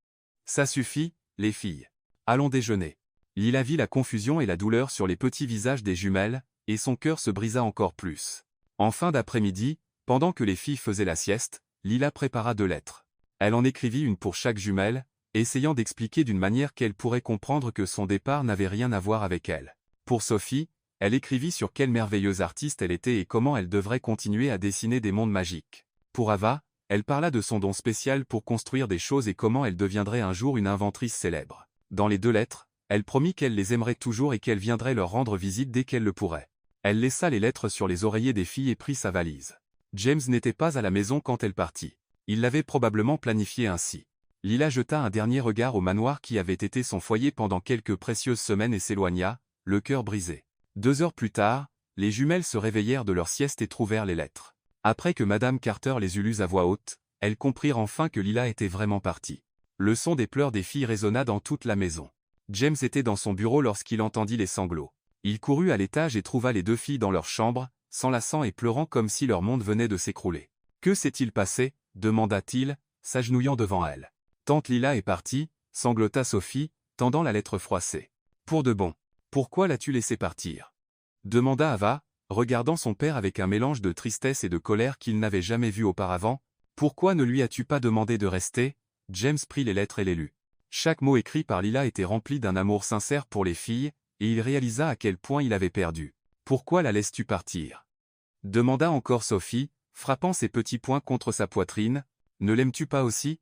Ça suffit, les filles. Allons déjeuner. Lila vit la confusion et la douleur sur les petits visages des jumelles, et son cœur se brisa encore plus. En fin d'après-midi, pendant que les filles faisaient la sieste, Lila prépara 2 lettres. Elle en écrivit une pour chaque jumelle, essayant d'expliquer d'une manière qu'elle pourrait comprendre que son départ n'avait rien à voir avec elle. Pour Sophie, elle écrivit sur quelle merveilleuse artiste elle était et comment elle devrait continuer à dessiner des mondes magiques. Pour Ava, elle parla de son don spécial pour construire des choses et comment elle deviendrait un jour une inventrice célèbre. Dans les 2 lettres, elle promit qu'elle les aimerait toujours et qu'elle viendrait leur rendre visite dès qu'elle le pourrait. Elle laissa les lettres sur les oreillers des filles et prit sa valise. James n'était pas à la maison quand elle partit. Il l'avait probablement planifié ainsi. Lila jeta un dernier regard au manoir qui avait été son foyer pendant quelques précieuses semaines et s'éloigna, le cœur brisé. 2 heures plus tard, les jumelles se réveillèrent de leur sieste et trouvèrent les lettres. Après que Madame Carter les eut lues à voix haute, elles comprirent enfin que Lila était vraiment partie. Le son des pleurs des filles résonna dans toute la maison. James était dans son bureau lorsqu'il entendit les sanglots. Il courut à l'étage et trouva les 2 filles dans leur chambre, s'enlaçant et pleurant comme si leur monde venait de s'écrouler. « Que s'est-il passé ?» demanda-t-il, s'agenouillant devant elle. « Tante Lila est partie » sanglota Sophie, tendant la lettre froissée. « Pour de bon. Pourquoi l'as-tu laissée partir ?» demanda Ava, regardant son père avec un mélange de tristesse et de colère qu'il n'avait jamais vu auparavant. « Pourquoi ne lui as-tu pas demandé de rester ?» James prit les lettres et les lut. Chaque mot écrit par Lila était rempli d'un amour sincère pour les filles, et il réalisa à quel point il avait perdu. « Pourquoi la laisses-tu partir ?» demanda encore Sophie, frappant ses petits poings contre sa poitrine. « Ne l'aimes-tu pas aussi ?»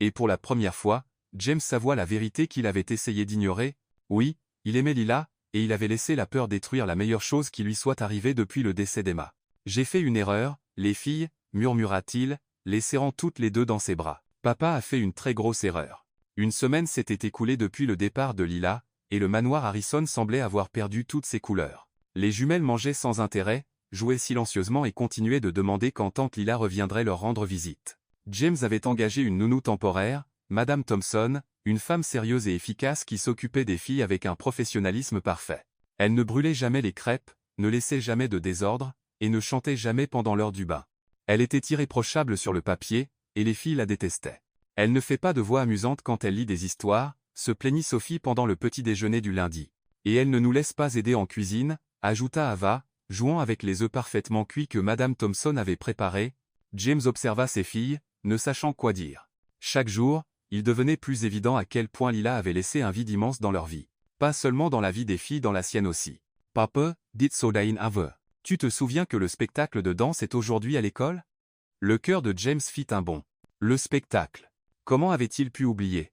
Et pour la première fois, James avoua la vérité qu'il avait essayé d'ignorer. Oui, il aimait Lila, et il avait laissé la peur détruire la meilleure chose qui lui soit arrivée depuis le décès d'Emma. « J'ai fait une erreur, les filles, murmura-t-il, les serrant toutes les deux dans ses bras. Papa a fait une très grosse erreur. Une semaine s'était écoulée depuis le départ de Lila, et le manoir Harrison semblait avoir perdu toutes ses couleurs. Les jumelles mangeaient sans intérêt, jouaient silencieusement et continuaient de demander quand tante Lila reviendrait leur rendre visite. James avait engagé une nounou temporaire, Madame Thompson, une femme sérieuse et efficace qui s'occupait des filles avec un professionnalisme parfait. Elle ne brûlait jamais les crêpes, ne laissait jamais de désordre, et ne chantait jamais pendant l'heure du bain. Elle était irréprochable sur le papier, et les filles la détestaient. Elle ne fait pas de voix amusante quand elle lit des histoires, se plaignit Sophie pendant le petit déjeuner du lundi. Et elle ne nous laisse pas aider en cuisine, ajouta Ava, jouant avec les œufs parfaitement cuits que Madame Thompson avait préparés. James observa ses filles, ne sachant quoi dire. Chaque jour, il devenait plus évident à quel point Lila avait laissé un vide immense dans leur vie. Pas seulement dans la vie des filles, dans la sienne aussi. « Papa, dit Sodain Ave. Tu te souviens que le spectacle de danse est aujourd'hui à l'école ?» Le cœur de James fit un bond. Le spectacle. Comment avait-il pu oublier?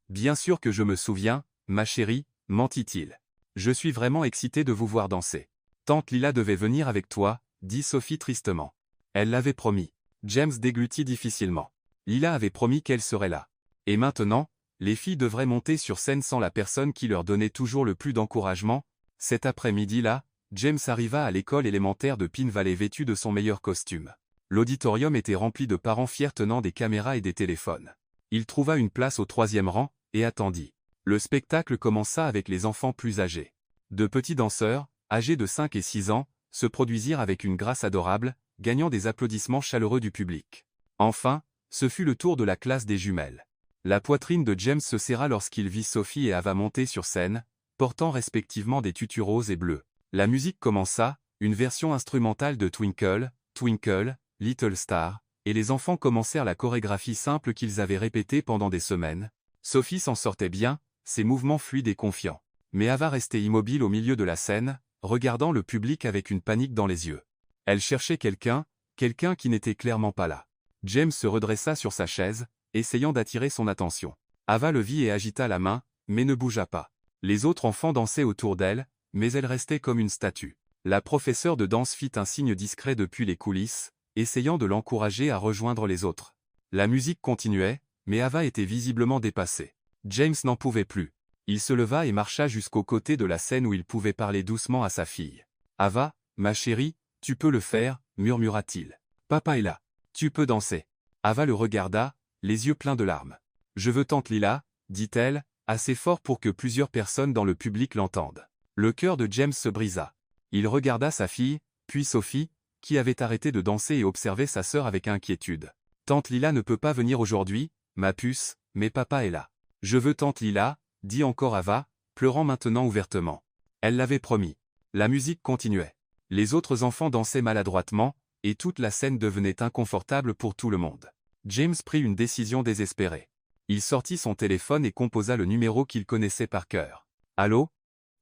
Bien sûr que je me souviens, ma chérie, mentit-il. Je suis vraiment excité de vous voir danser. Tante Lila devait venir avec toi, dit Sophie tristement. Elle l'avait promis. James déglutit difficilement. Lila avait promis qu'elle serait là. Et maintenant, les filles devraient monter sur scène sans la personne qui leur donnait toujours le plus d'encouragement. Cet après-midi-là, James arriva à l'école élémentaire de Pine Valley vêtu de son meilleur costume. L'auditorium était rempli de parents fiers tenant des caméras et des téléphones. Il trouva une place au 3e rang, et attendit. Le spectacle commença avec les enfants plus âgés. De petits danseurs, âgés de 5 et 6 ans, se produisirent avec une grâce adorable, gagnant des applaudissements chaleureux du public. Enfin, ce fut le tour de la classe des jumelles. La poitrine de James se serra lorsqu'il vit Sophie et Ava monter sur scène, portant respectivement des tutus roses et bleus. La musique commença, une version instrumentale de Twinkle, Twinkle, Little Star, et les enfants commencèrent la chorégraphie simple qu'ils avaient répétée pendant des semaines. Sophie s'en sortait bien, ses mouvements fluides et confiants. Mais Ava restait immobile au milieu de la scène, regardant le public avec une panique dans les yeux. Elle cherchait quelqu'un qui n'était clairement pas là. James se redressa sur sa chaise, essayant d'attirer son attention. Ava le vit et agita la main, mais ne bougea pas. Les autres enfants dansaient autour d'elle, mais elle restait comme une statue. La professeure de danse fit un signe discret depuis les coulisses, essayant de l'encourager à rejoindre les autres. La musique continuait, mais Ava était visiblement dépassée. James n'en pouvait plus. Il se leva et marcha jusqu'au côté de la scène où il pouvait parler doucement à sa fille. « Ava, ma chérie, tu peux le faire, murmura-t-il. Papa est là. Tu peux danser. » Ava le regarda, les yeux pleins de larmes. « Je veux tante Lila, dit-elle, assez fort pour que plusieurs personnes dans le public l'entendent. » Le cœur de James se brisa. Il regarda sa fille, puis Sophie, qui avait arrêté de danser et observait sa sœur avec inquiétude. « Tante Lila ne peut pas venir aujourd'hui, ma puce, mais papa est là. »« Je veux tante Lila, » dit encore Ava, pleurant maintenant ouvertement. Elle l'avait promis. La musique continuait. Les autres enfants dansaient maladroitement, et toute la scène devenait inconfortable pour tout le monde. James prit une décision désespérée. Il sortit son téléphone et composa le numéro qu'il connaissait par cœur. « Allô ?»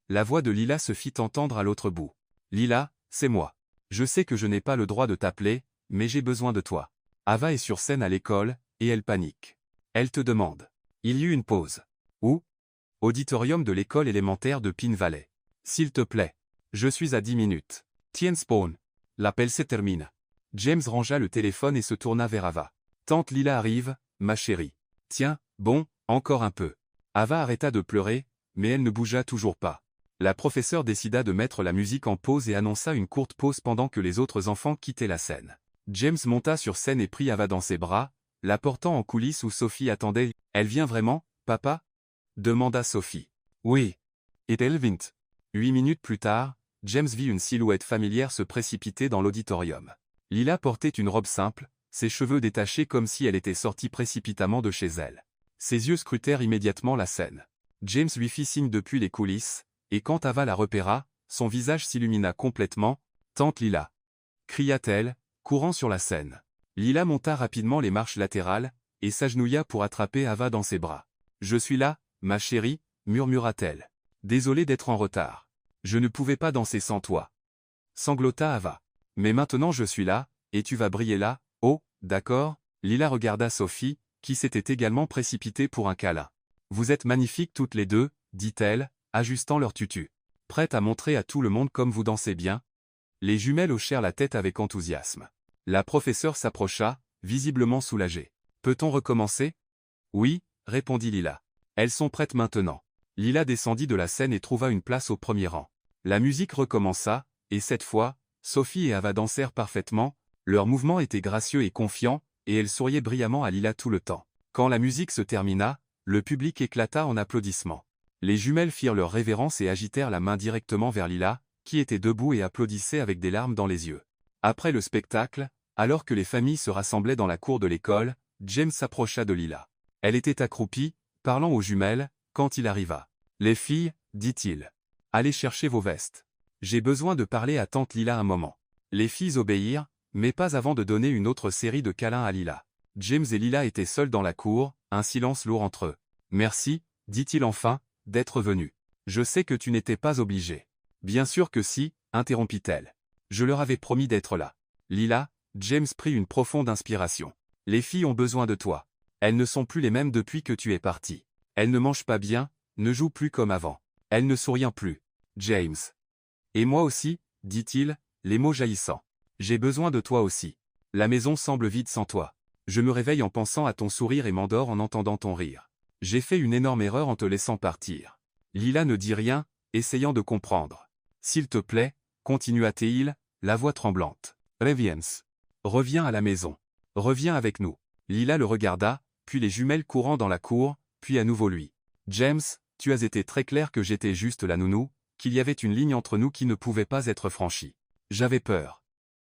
La voix de Lila se fit entendre à l'autre bout. « Lila, c'est moi. Je sais que je n'ai pas le droit de t'appeler, mais j'ai besoin de toi. Ava est sur scène à l'école, et elle panique. Elle te demande. » Il y eut une pause. « Où ? » Auditorium de l'école élémentaire de Pine Valley. « S'il te plaît. Je suis à 10 minutes. Tiens Spawn. L'appel se termine. » James rangea le téléphone et se tourna vers Ava. « Tante Lila arrive, ma chérie. Tiens, bon, encore un peu. » Ava arrêta de pleurer, mais elle ne bougea toujours pas. La professeure décida de mettre la musique en pause et annonça une courte pause pendant que les autres enfants quittaient la scène. James monta sur scène et prit Ava dans ses bras, la portant en coulisses où Sophie attendait. « Elle vient vraiment, papa ?» demanda Sophie. « Oui. Et elle vint. » 8 minutes plus tard, James vit une silhouette familière se précipiter dans l'auditorium. Lila portait une robe simple, ses cheveux détachés comme si elle était sortie précipitamment de chez elle. Ses yeux scrutèrent immédiatement la scène. James lui fit signe depuis les coulisses, et quand Ava la repéra, son visage s'illumina complètement. « Tante Lila, cria-t-elle, courant sur la scène. Lila monta rapidement les marches latérales, et s'agenouilla pour attraper Ava dans ses bras. « Je suis là, ma chérie, murmura-t-elle. Désolée d'être en retard. Je ne pouvais pas danser sans toi. Sanglota Ava. Mais maintenant je suis là, et tu vas briller là, oh, d'accord. Lila regarda Sophie, qui s'était également précipitée pour un câlin. Vous êtes magnifiques toutes les deux, dit-elle, ajustant leur tutu. Prête à montrer à tout le monde comme vous dansez bien? Les jumelles hochèrent la tête avec enthousiasme. La professeure s'approcha, visiblement soulagée. Peut-on recommencer? Oui, répondit Lila. Elles sont prêtes maintenant. Lila descendit de la scène et trouva une place au premier rang. La musique recommença, et cette fois, Sophie et Ava dansèrent parfaitement, leurs mouvements étaient gracieux et confiants, et elles souriaient brillamment à Lila tout le temps. Quand la musique se termina, le public éclata en applaudissements. Les jumelles firent leur révérence et agitèrent la main directement vers Lila, qui était debout et applaudissait avec des larmes dans les yeux. Après le spectacle, alors que les familles se rassemblaient dans la cour de l'école, James s'approcha de Lila. Elle était accroupie, parlant aux jumelles, quand il arriva. « Les filles, dit-il. Allez chercher vos vestes. J'ai besoin de parler à tante Lila un moment. » Les filles obéirent, mais pas avant de donner une autre série de câlins à Lila. James et Lila étaient seuls dans la cour, un silence lourd entre eux. « Merci, dit-il enfin, d'être venu. Je sais que tu n'étais pas obligé. » Bien sûr que si, interrompit-elle. Je leur avais promis d'être là. Lila, James prit une profonde inspiration. Les filles ont besoin de toi. Elles ne sont plus les mêmes depuis que tu es parti. Elles ne mangent pas bien, ne jouent plus comme avant. Elles ne sourient plus. James. Et moi aussi, dit-il, les mots jaillissant. J'ai besoin de toi aussi. La maison semble vide sans toi. Je me réveille en pensant à ton sourire et m'endors en entendant ton rire. J'ai fait une énorme erreur en te laissant partir. Lila ne dit rien, essayant de comprendre. S'il te plaît, continua-t-il, la voix tremblante. Reviens. Reviens à la maison. Reviens avec nous. Lila le regarda, puis les jumelles courant dans la cour, puis à nouveau lui. James, tu as été très clair que j'étais juste la nounou, qu'il y avait une ligne entre nous qui ne pouvait pas être franchie. J'avais peur.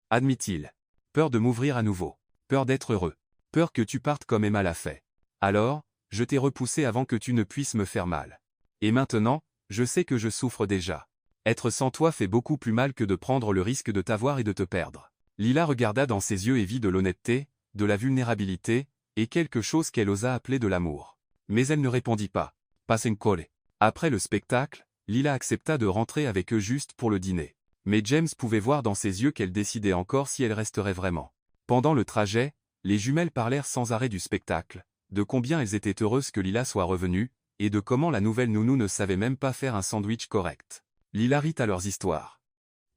Admit-il. Peur de m'ouvrir à nouveau. Peur d'être heureux. Peur que tu partes comme Emma l'a fait. Alors, je t'ai repoussé avant que tu ne puisses me faire mal. Et maintenant, je sais que je souffre déjà. Être sans toi fait beaucoup plus mal que de prendre le risque de t'avoir et de te perdre. Lila regarda dans ses yeux et vit de l'honnêteté, de la vulnérabilité, et quelque chose qu'elle osa appeler de l'amour. Mais elle ne répondit pas. Passenkole. Après le spectacle, Lila accepta de rentrer avec eux juste pour le dîner. Mais James pouvait voir dans ses yeux qu'elle décidait encore si elle resterait vraiment. Pendant le trajet, les jumelles parlèrent sans arrêt du spectacle, de combien elles étaient heureuses que Lila soit revenue, et de comment la nouvelle nounou ne savait même pas faire un sandwich correct. Lila rit à leurs histoires.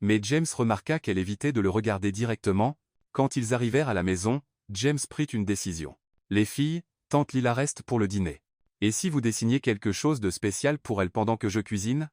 Mais James remarqua qu'elle évitait de le regarder directement. Quand ils arrivèrent à la maison, James prit une décision. Les filles, tante Lila reste pour le dîner. Et si vous dessiniez quelque chose de spécial pour elle pendant que je cuisine?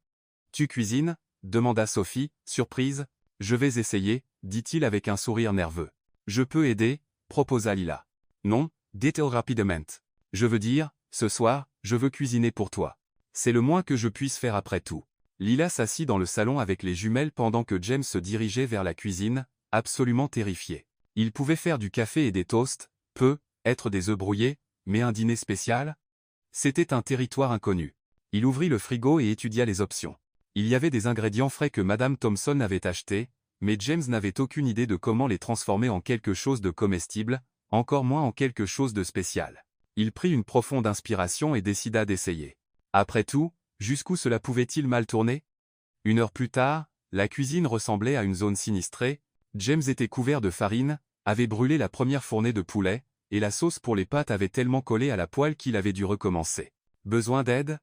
Tu cuisines? Demanda Sophie, surprise. Je vais essayer, dit-il avec un sourire nerveux. Je peux aider, proposa Lila. Non, dit-elle rapidement. Je veux dire, ce soir, je veux cuisiner pour toi. C'est le moins que je puisse faire après tout. Lila s'assit dans le salon avec les jumelles pendant que James se dirigeait vers la cuisine, absolument terrifié. Il pouvait faire du café et des toasts, être des œufs brouillés, mais un dîner spécial? C'était un territoire inconnu. Il ouvrit le frigo et étudia les options. Il y avait des ingrédients frais que Madame Thompson avait achetés, mais James n'avait aucune idée de comment les transformer en quelque chose de comestible, encore moins en quelque chose de spécial. Il prit une profonde inspiration et décida d'essayer. Après tout, jusqu'où cela pouvait-il mal tourner? 1 heure plus tard, la cuisine ressemblait à une zone sinistrée. James était couvert de farine, avait brûlé la première fournée de poulet, et la sauce pour les pâtes avait tellement collé à la poêle qu'il avait dû recommencer. « Besoin d'aide »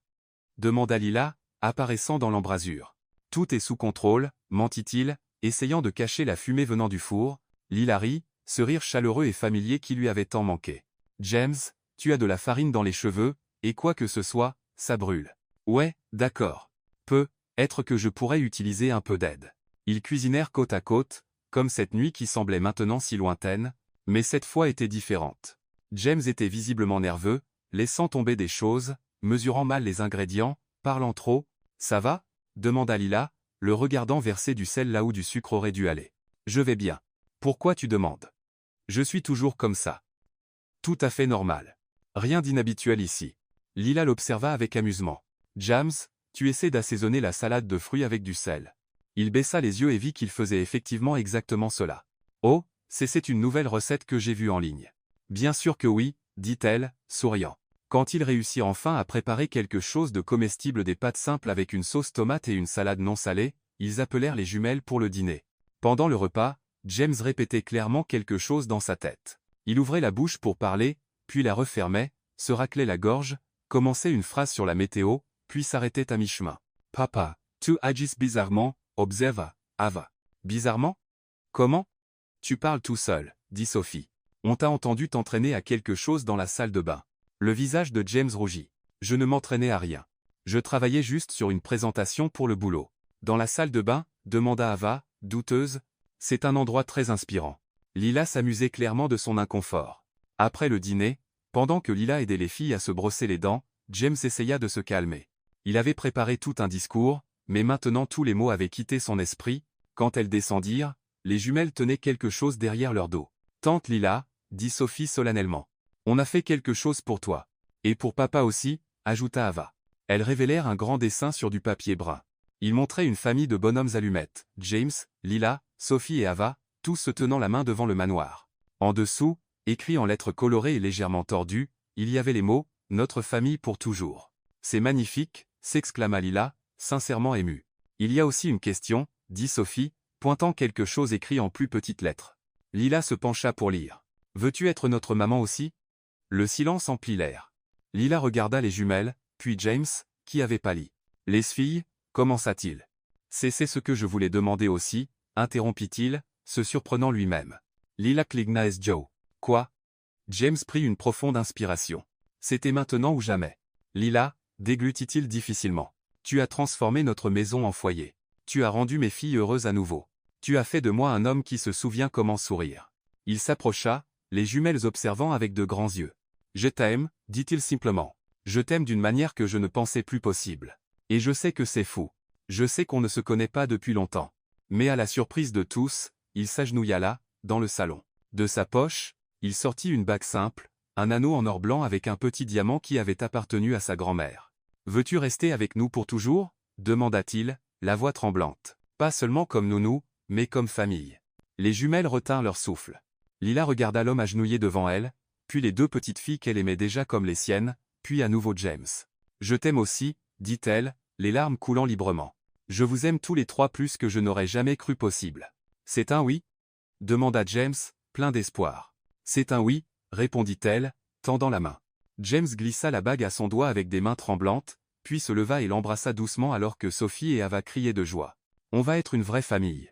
demanda Lila, apparaissant dans l'embrasure. « Tout est sous contrôle » mentit-il, essayant de cacher la fumée venant du four. Lila rit, ce rire chaleureux et familier qui lui avait tant manqué. « James, tu as de la farine dans les cheveux, et quoi que ce soit, ça brûle. » « Ouais, d'accord. Peut-être que je pourrais utiliser un peu d'aide. » Ils cuisinèrent côte à côte, comme cette nuit qui semblait maintenant si lointaine, mais cette fois était différente. James était visiblement nerveux, laissant tomber des choses, mesurant mal les ingrédients, parlant trop. « Ça va » demanda Lila, le regardant verser du sel là où du sucre aurait dû aller. « Je vais bien. Pourquoi tu demandes? Je suis toujours comme ça. Tout à fait normal. Rien d'inhabituel ici. » Lila l'observa avec amusement. « James, tu essaies d'assaisonner la salade de fruits avec du sel. Il baissa les yeux et vit qu'il faisait effectivement exactement cela. Oh, c'est une nouvelle recette que j'ai vue en ligne. Bien sûr que oui, dit-elle, souriant. Quand il réussit enfin à préparer quelque chose de comestible, des pâtes simples avec une sauce tomate et une salade non salée, ils appelèrent les jumelles pour le dîner. Pendant le repas, James répétait clairement quelque chose dans sa tête. Il ouvrait la bouche pour parler, puis la refermait, se raclait la gorge, commençait une phrase sur la météo, puis s'arrêtait à mi-chemin. Papa, tu agis bizarrement, observa, Ava. Bizarrement? Comment? Tu parles tout seul, dit Sophie. On t'a entendu t'entraîner à quelque chose dans la salle de bain. Le visage de James rougit. Je ne m'entraînais à rien. Je travaillais juste sur une présentation pour le boulot. Dans la salle de bain, demanda Ava, douteuse. C'est un endroit très inspirant. Lila s'amusait clairement de son inconfort. Après le dîner, pendant que Lila aidait les filles à se brosser les dents, James essaya de se calmer. Il avait préparé tout un discours, mais maintenant tous les mots avaient quitté son esprit. Quand elles descendirent, les jumelles tenaient quelque chose derrière leur dos. Tante Lila, dit Sophie solennellement. On a fait quelque chose pour toi. Et pour papa aussi, ajouta Ava. Elles révélèrent un grand dessin sur du papier brun. Il montrait une famille de bonhommes allumettes, James, Lila, Sophie et Ava, tous se tenant la main devant le manoir. En dessous, écrit en lettres colorées et légèrement tordues, il y avait les mots « Notre famille pour toujours ». C'est magnifique, s'exclama Lila, sincèrement émue. Il y a aussi une question, dit Sophie, pointant quelque chose écrit en plus petites lettres. Lila se pencha pour lire. Veux-tu être notre maman aussi? Le silence emplit l'air. Lila regarda les jumelles, puis James, qui avait pâli. Les filles, commença-t-il. C'est ce que je voulais demander aussi, interrompit-il, se surprenant lui-même. Lila cligna es Joe. Quoi? James prit une profonde inspiration. C'était maintenant ou jamais. Lila, déglutit-il difficilement. Tu as transformé notre maison en foyer. Tu as rendu mes filles heureuses à nouveau. Tu as fait de moi un homme qui se souvient comment sourire. Il s'approcha, les jumelles observant avec de grands yeux. Je t'aime, dit-il simplement. Je t'aime d'une manière que je ne pensais plus possible. Et je sais que c'est fou. Je sais qu'on ne se connaît pas depuis longtemps. Mais à la surprise de tous, il s'agenouilla là, dans le salon. De sa poche, il sortit une bague simple, un anneau en or blanc avec un petit diamant qui avait appartenu à sa grand-mère. « Veux-tu rester avec nous pour toujours ?» demanda-t-il, la voix tremblante. Pas seulement comme nounou, mais comme famille. Les jumelles retinrent leur souffle. Lila regarda l'homme agenouillé devant elle, puis les deux petites filles qu'elle aimait déjà comme les siennes, puis à nouveau James. « Je t'aime aussi, dit-elle, les larmes coulant librement. Je vous aime tous les trois plus que je n'aurais jamais cru possible. C'est un oui? Demanda James, plein d'espoir. C'est un oui, répondit-elle, tendant la main. James glissa la bague à son doigt avec des mains tremblantes, puis se leva et l'embrassa doucement alors que Sophie et Ava criaient de joie. On va être une vraie famille.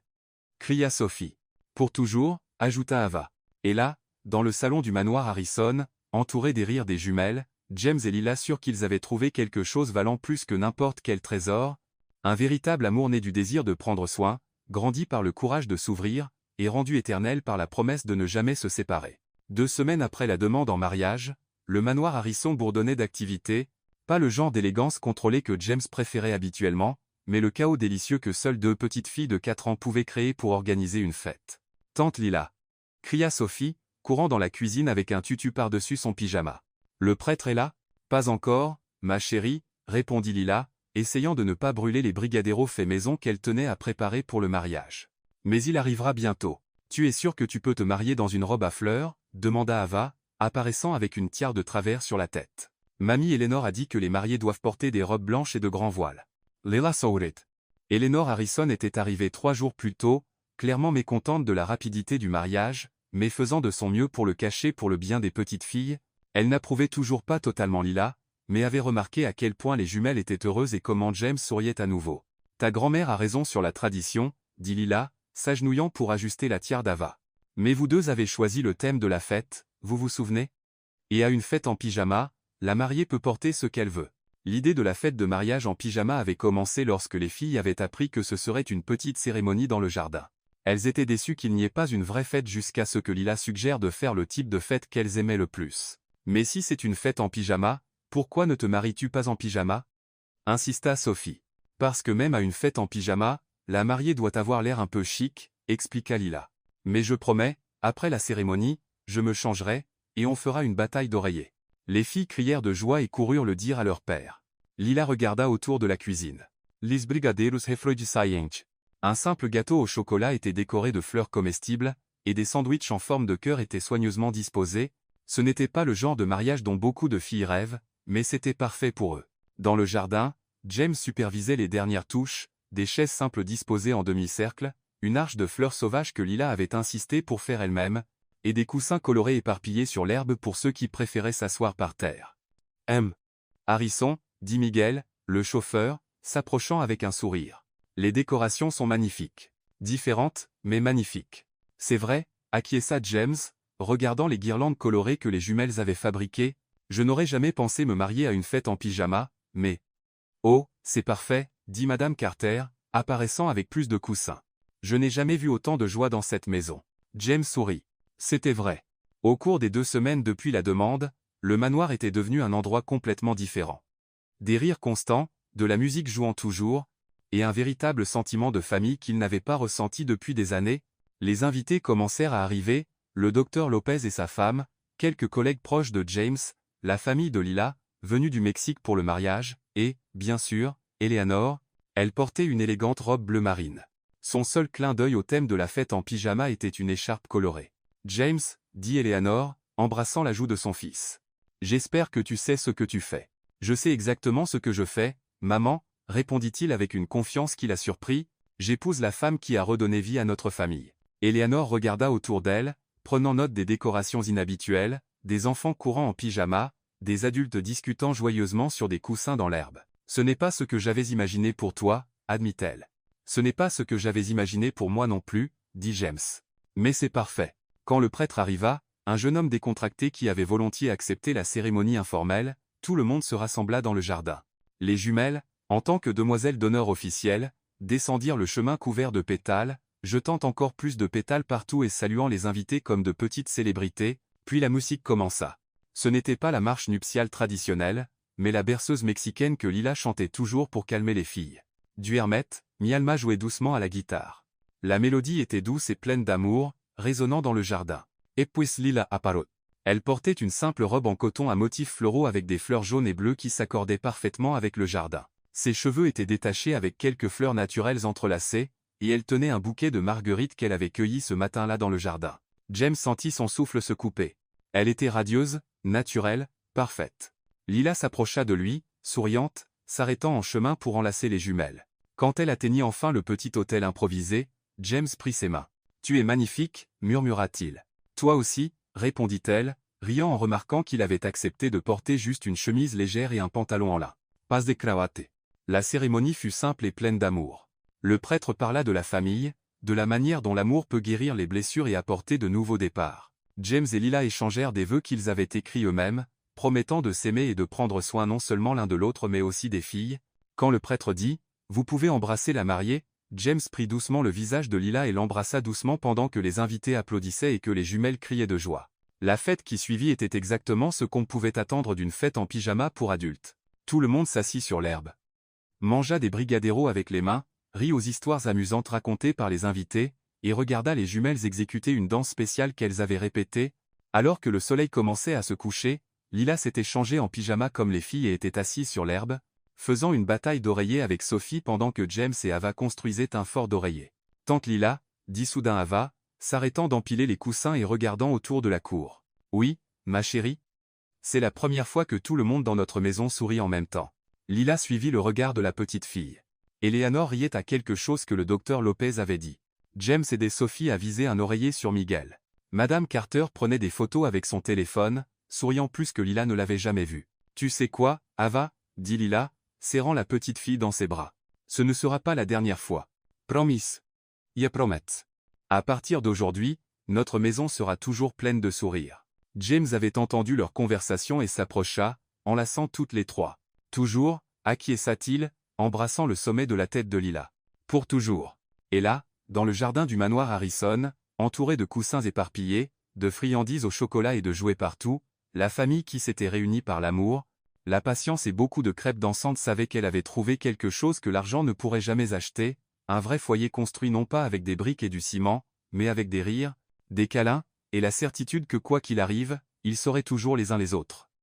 Cria Sophie. Pour toujours, ajouta Ava. Et là, dans le salon du manoir Harrison, entouré des rires des jumelles, James et Lila surent qu'ils avaient trouvé quelque chose valant plus que n'importe quel trésor, un véritable amour né du désir de prendre soin, grandi par le courage de s'ouvrir, et rendu éternel par la promesse de ne jamais se séparer. 2 semaines après la demande en mariage, le manoir Harrison bourdonnait d'activité, pas le genre d'élégance contrôlée que James préférait habituellement, mais le chaos délicieux que seules 2 petites filles de 4 ans pouvaient créer pour organiser une fête. « Tante Lila !» cria Sophie, courant dans la cuisine avec un tutu par-dessus son pyjama. « Le prêtre est là? Pas encore, ma chérie, répondit Lila, essayant de ne pas brûler les brigadeiros faits maison qu'elle tenait à préparer pour le mariage. Mais il arrivera bientôt. Tu es sûr que tu peux te marier dans une robe à fleurs? Demanda Ava, apparaissant avec une tiare de travers sur la tête. Mamie Eleanor a dit que les mariés doivent porter des robes blanches et de grands voiles. Lila sourit. Eleanor Harrison était arrivée 3 jours plus tôt, clairement mécontente de la rapidité du mariage, mais faisant de son mieux pour le cacher pour le bien des petites filles. Elle n'approuvait toujours pas totalement Lila, mais avait remarqué à quel point les jumelles étaient heureuses et comment James souriait à nouveau. Ta grand-mère a raison sur la tradition, dit Lila, s'agenouillant pour ajuster la tiare d'Ava. Mais vous deux avez choisi le thème de la fête, vous vous souvenez? Et à une fête en pyjama, la mariée peut porter ce qu'elle veut. L'idée de la fête de mariage en pyjama avait commencé lorsque les filles avaient appris que ce serait une petite cérémonie dans le jardin. Elles étaient déçues qu'il n'y ait pas une vraie fête jusqu'à ce que Lila suggère de faire le type de fête qu'elles aimaient le plus. Mais si c'est une fête en pyjama, pourquoi ne te maries-tu pas en pyjama? Insista Sophie. Parce que même à une fête en pyjama, la mariée doit avoir l'air un peu chic, expliqua Lila. Mais je promets, après la cérémonie, je me changerai, et on fera une bataille d'oreillers. Les filles crièrent de joie et coururent le dire à leur père. Lila regarda autour de la cuisine. Les brigadeiros refroidissaientes. Un simple gâteau au chocolat était décoré de fleurs comestibles, et des sandwichs en forme de cœur étaient soigneusement disposés. Ce n'était pas le genre de mariage dont beaucoup de filles rêvent, mais c'était parfait pour eux. Dans le jardin, James supervisait les dernières touches, des chaises simples disposées en demi-cercle, une arche de fleurs sauvages que Lila avait insisté pour faire elle-même, et des coussins colorés éparpillés sur l'herbe pour ceux qui préféraient s'asseoir par terre. Harrison, dit Miguel, le chauffeur, s'approchant avec un sourire. Les décorations sont magnifiques. Différentes, mais magnifiques. C'est vrai, acquiesça James, regardant les guirlandes colorées que les jumelles avaient fabriquées. Je n'aurais jamais pensé me marier à une fête en pyjama, mais... Oh, c'est parfait, dit Madame Carter, apparaissant avec plus de coussins. Je n'ai jamais vu autant de joie dans cette maison. James sourit. C'était vrai. Au cours des 2 semaines depuis la demande, le manoir était devenu un endroit complètement différent. Des rires constants, de la musique jouant toujours, et un véritable sentiment de famille qu'il n'avait pas ressenti depuis des années. Les invités commencèrent à arriver, le docteur Lopez et sa femme, quelques collègues proches de James, la famille de Lila, venue du Mexique pour le mariage, et, bien sûr, Eleanor. Elle portait une élégante robe bleu marine. Son seul clin d'œil au thème de la fête en pyjama était une écharpe colorée. James, dit Eleanor, embrassant la joue de son fils. J'espère que tu sais ce que tu fais. Je sais exactement ce que je fais, maman, répondit-il avec une confiance qui la surprit. J'épouse la femme qui a redonné vie à notre famille. Eleanor regarda autour d'elle, prenant note des décorations inhabituelles, des enfants courant en pyjama, des adultes discutant joyeusement sur des coussins dans l'herbe. Ce n'est pas ce que j'avais imaginé pour toi, admit-elle. Ce n'est pas ce que j'avais imaginé pour moi non plus, dit James. Mais c'est parfait. Quand le prêtre arriva, un jeune homme décontracté qui avait volontiers accepté la cérémonie informelle, tout le monde se rassembla dans le jardin. Les jumelles, en tant que demoiselles d'honneur officielles, descendirent le chemin couvert de pétales, jetant encore plus de pétales partout et saluant les invités comme de petites célébrités, puis la musique commença. Ce n'était pas la marche nuptiale traditionnelle, mais la berceuse mexicaine que Lila chantait toujours pour calmer les filles. Du Hermet, Mialma jouait doucement à la guitare. La mélodie était douce et pleine d'amour, résonnant dans le jardin. Et puis Lila apparut. Elle portait une simple robe en coton à motifs floraux avec des fleurs jaunes et bleues qui s'accordaient parfaitement avec le jardin. Ses cheveux étaient détachés avec quelques fleurs naturelles entrelacées, et elle tenait un bouquet de marguerites qu'elle avait cueillies ce matin-là dans le jardin. James sentit son souffle se couper. Elle était radieuse, naturelle, parfaite. Lila s'approcha de lui, souriante, s'arrêtant en chemin pour enlacer les jumelles. Quand elle atteignit enfin le petit hôtel improvisé, James prit ses mains. « Tu es magnifique », murmura-t-il. « Toi aussi », répondit-elle, riant en remarquant qu'il avait accepté de porter juste une chemise légère et un pantalon en lin. Pas de cravate. La cérémonie fut simple et pleine d'amour. Le prêtre parla de la famille, de la manière dont l'amour peut guérir les blessures et apporter de nouveaux départs. James et Lila échangèrent des vœux qu'ils avaient écrits eux-mêmes, promettant de s'aimer et de prendre soin non seulement l'un de l'autre mais aussi des filles. Quand le prêtre dit « Vous pouvez embrasser la mariée », James prit doucement le visage de Lila et l'embrassa doucement pendant que les invités applaudissaient et que les jumelles criaient de joie. La fête qui suivit était exactement ce qu'on pouvait attendre d'une fête en pyjama pour adultes. Tout le monde s'assit sur l'herbe, mangea des brigadeiros avec les mains, rit aux histoires amusantes racontées par les invités, et regarda les jumelles exécuter une danse spéciale qu'elles avaient répétée. Alors que le soleil commençait à se coucher, Lila s'était changée en pyjama comme les filles et était assise sur l'herbe, faisant une bataille d'oreillers avec Sophie pendant que James et Ava construisaient un fort d'oreillers. « Tante Lila », dit soudain Ava, s'arrêtant d'empiler les coussins et regardant autour de la cour. « Oui, ma chérie ?» C'est la première fois que tout le monde dans notre maison sourit en même temps. Lila suivit le regard de la petite fille. Eleanor riait à quelque chose que le docteur Lopez avait dit. James aidait Sophie à viser un oreiller sur Miguel. Madame Carter prenait des photos avec son téléphone, souriant plus que Lila ne l'avait jamais vu. « Tu sais quoi, Ava ?» dit Lila, serrant la petite fille dans ses bras. « Ce ne sera pas la dernière fois. Promise. Je promets. À partir d'aujourd'hui, notre maison sera toujours pleine de sourires. » James avait entendu leur conversation et s'approcha, enlaçant toutes les trois. « Toujours » acquiesça-t-il, embrassant le sommet de la tête de Lila. « Pour toujours. » Et là, dans le jardin du manoir Harrison, entouré de coussins éparpillés, de friandises au chocolat et de jouets partout, la famille qui s'était réunie par l'amour, la patience et beaucoup de crêpes dansantes savait qu'elle avait trouvé quelque chose que l'argent ne pourrait jamais acheter, un vrai foyer construit non pas avec des briques et du ciment, mais avec des rires, des câlins, et la certitude que quoi qu'il arrive, ils seraient toujours les uns les autres.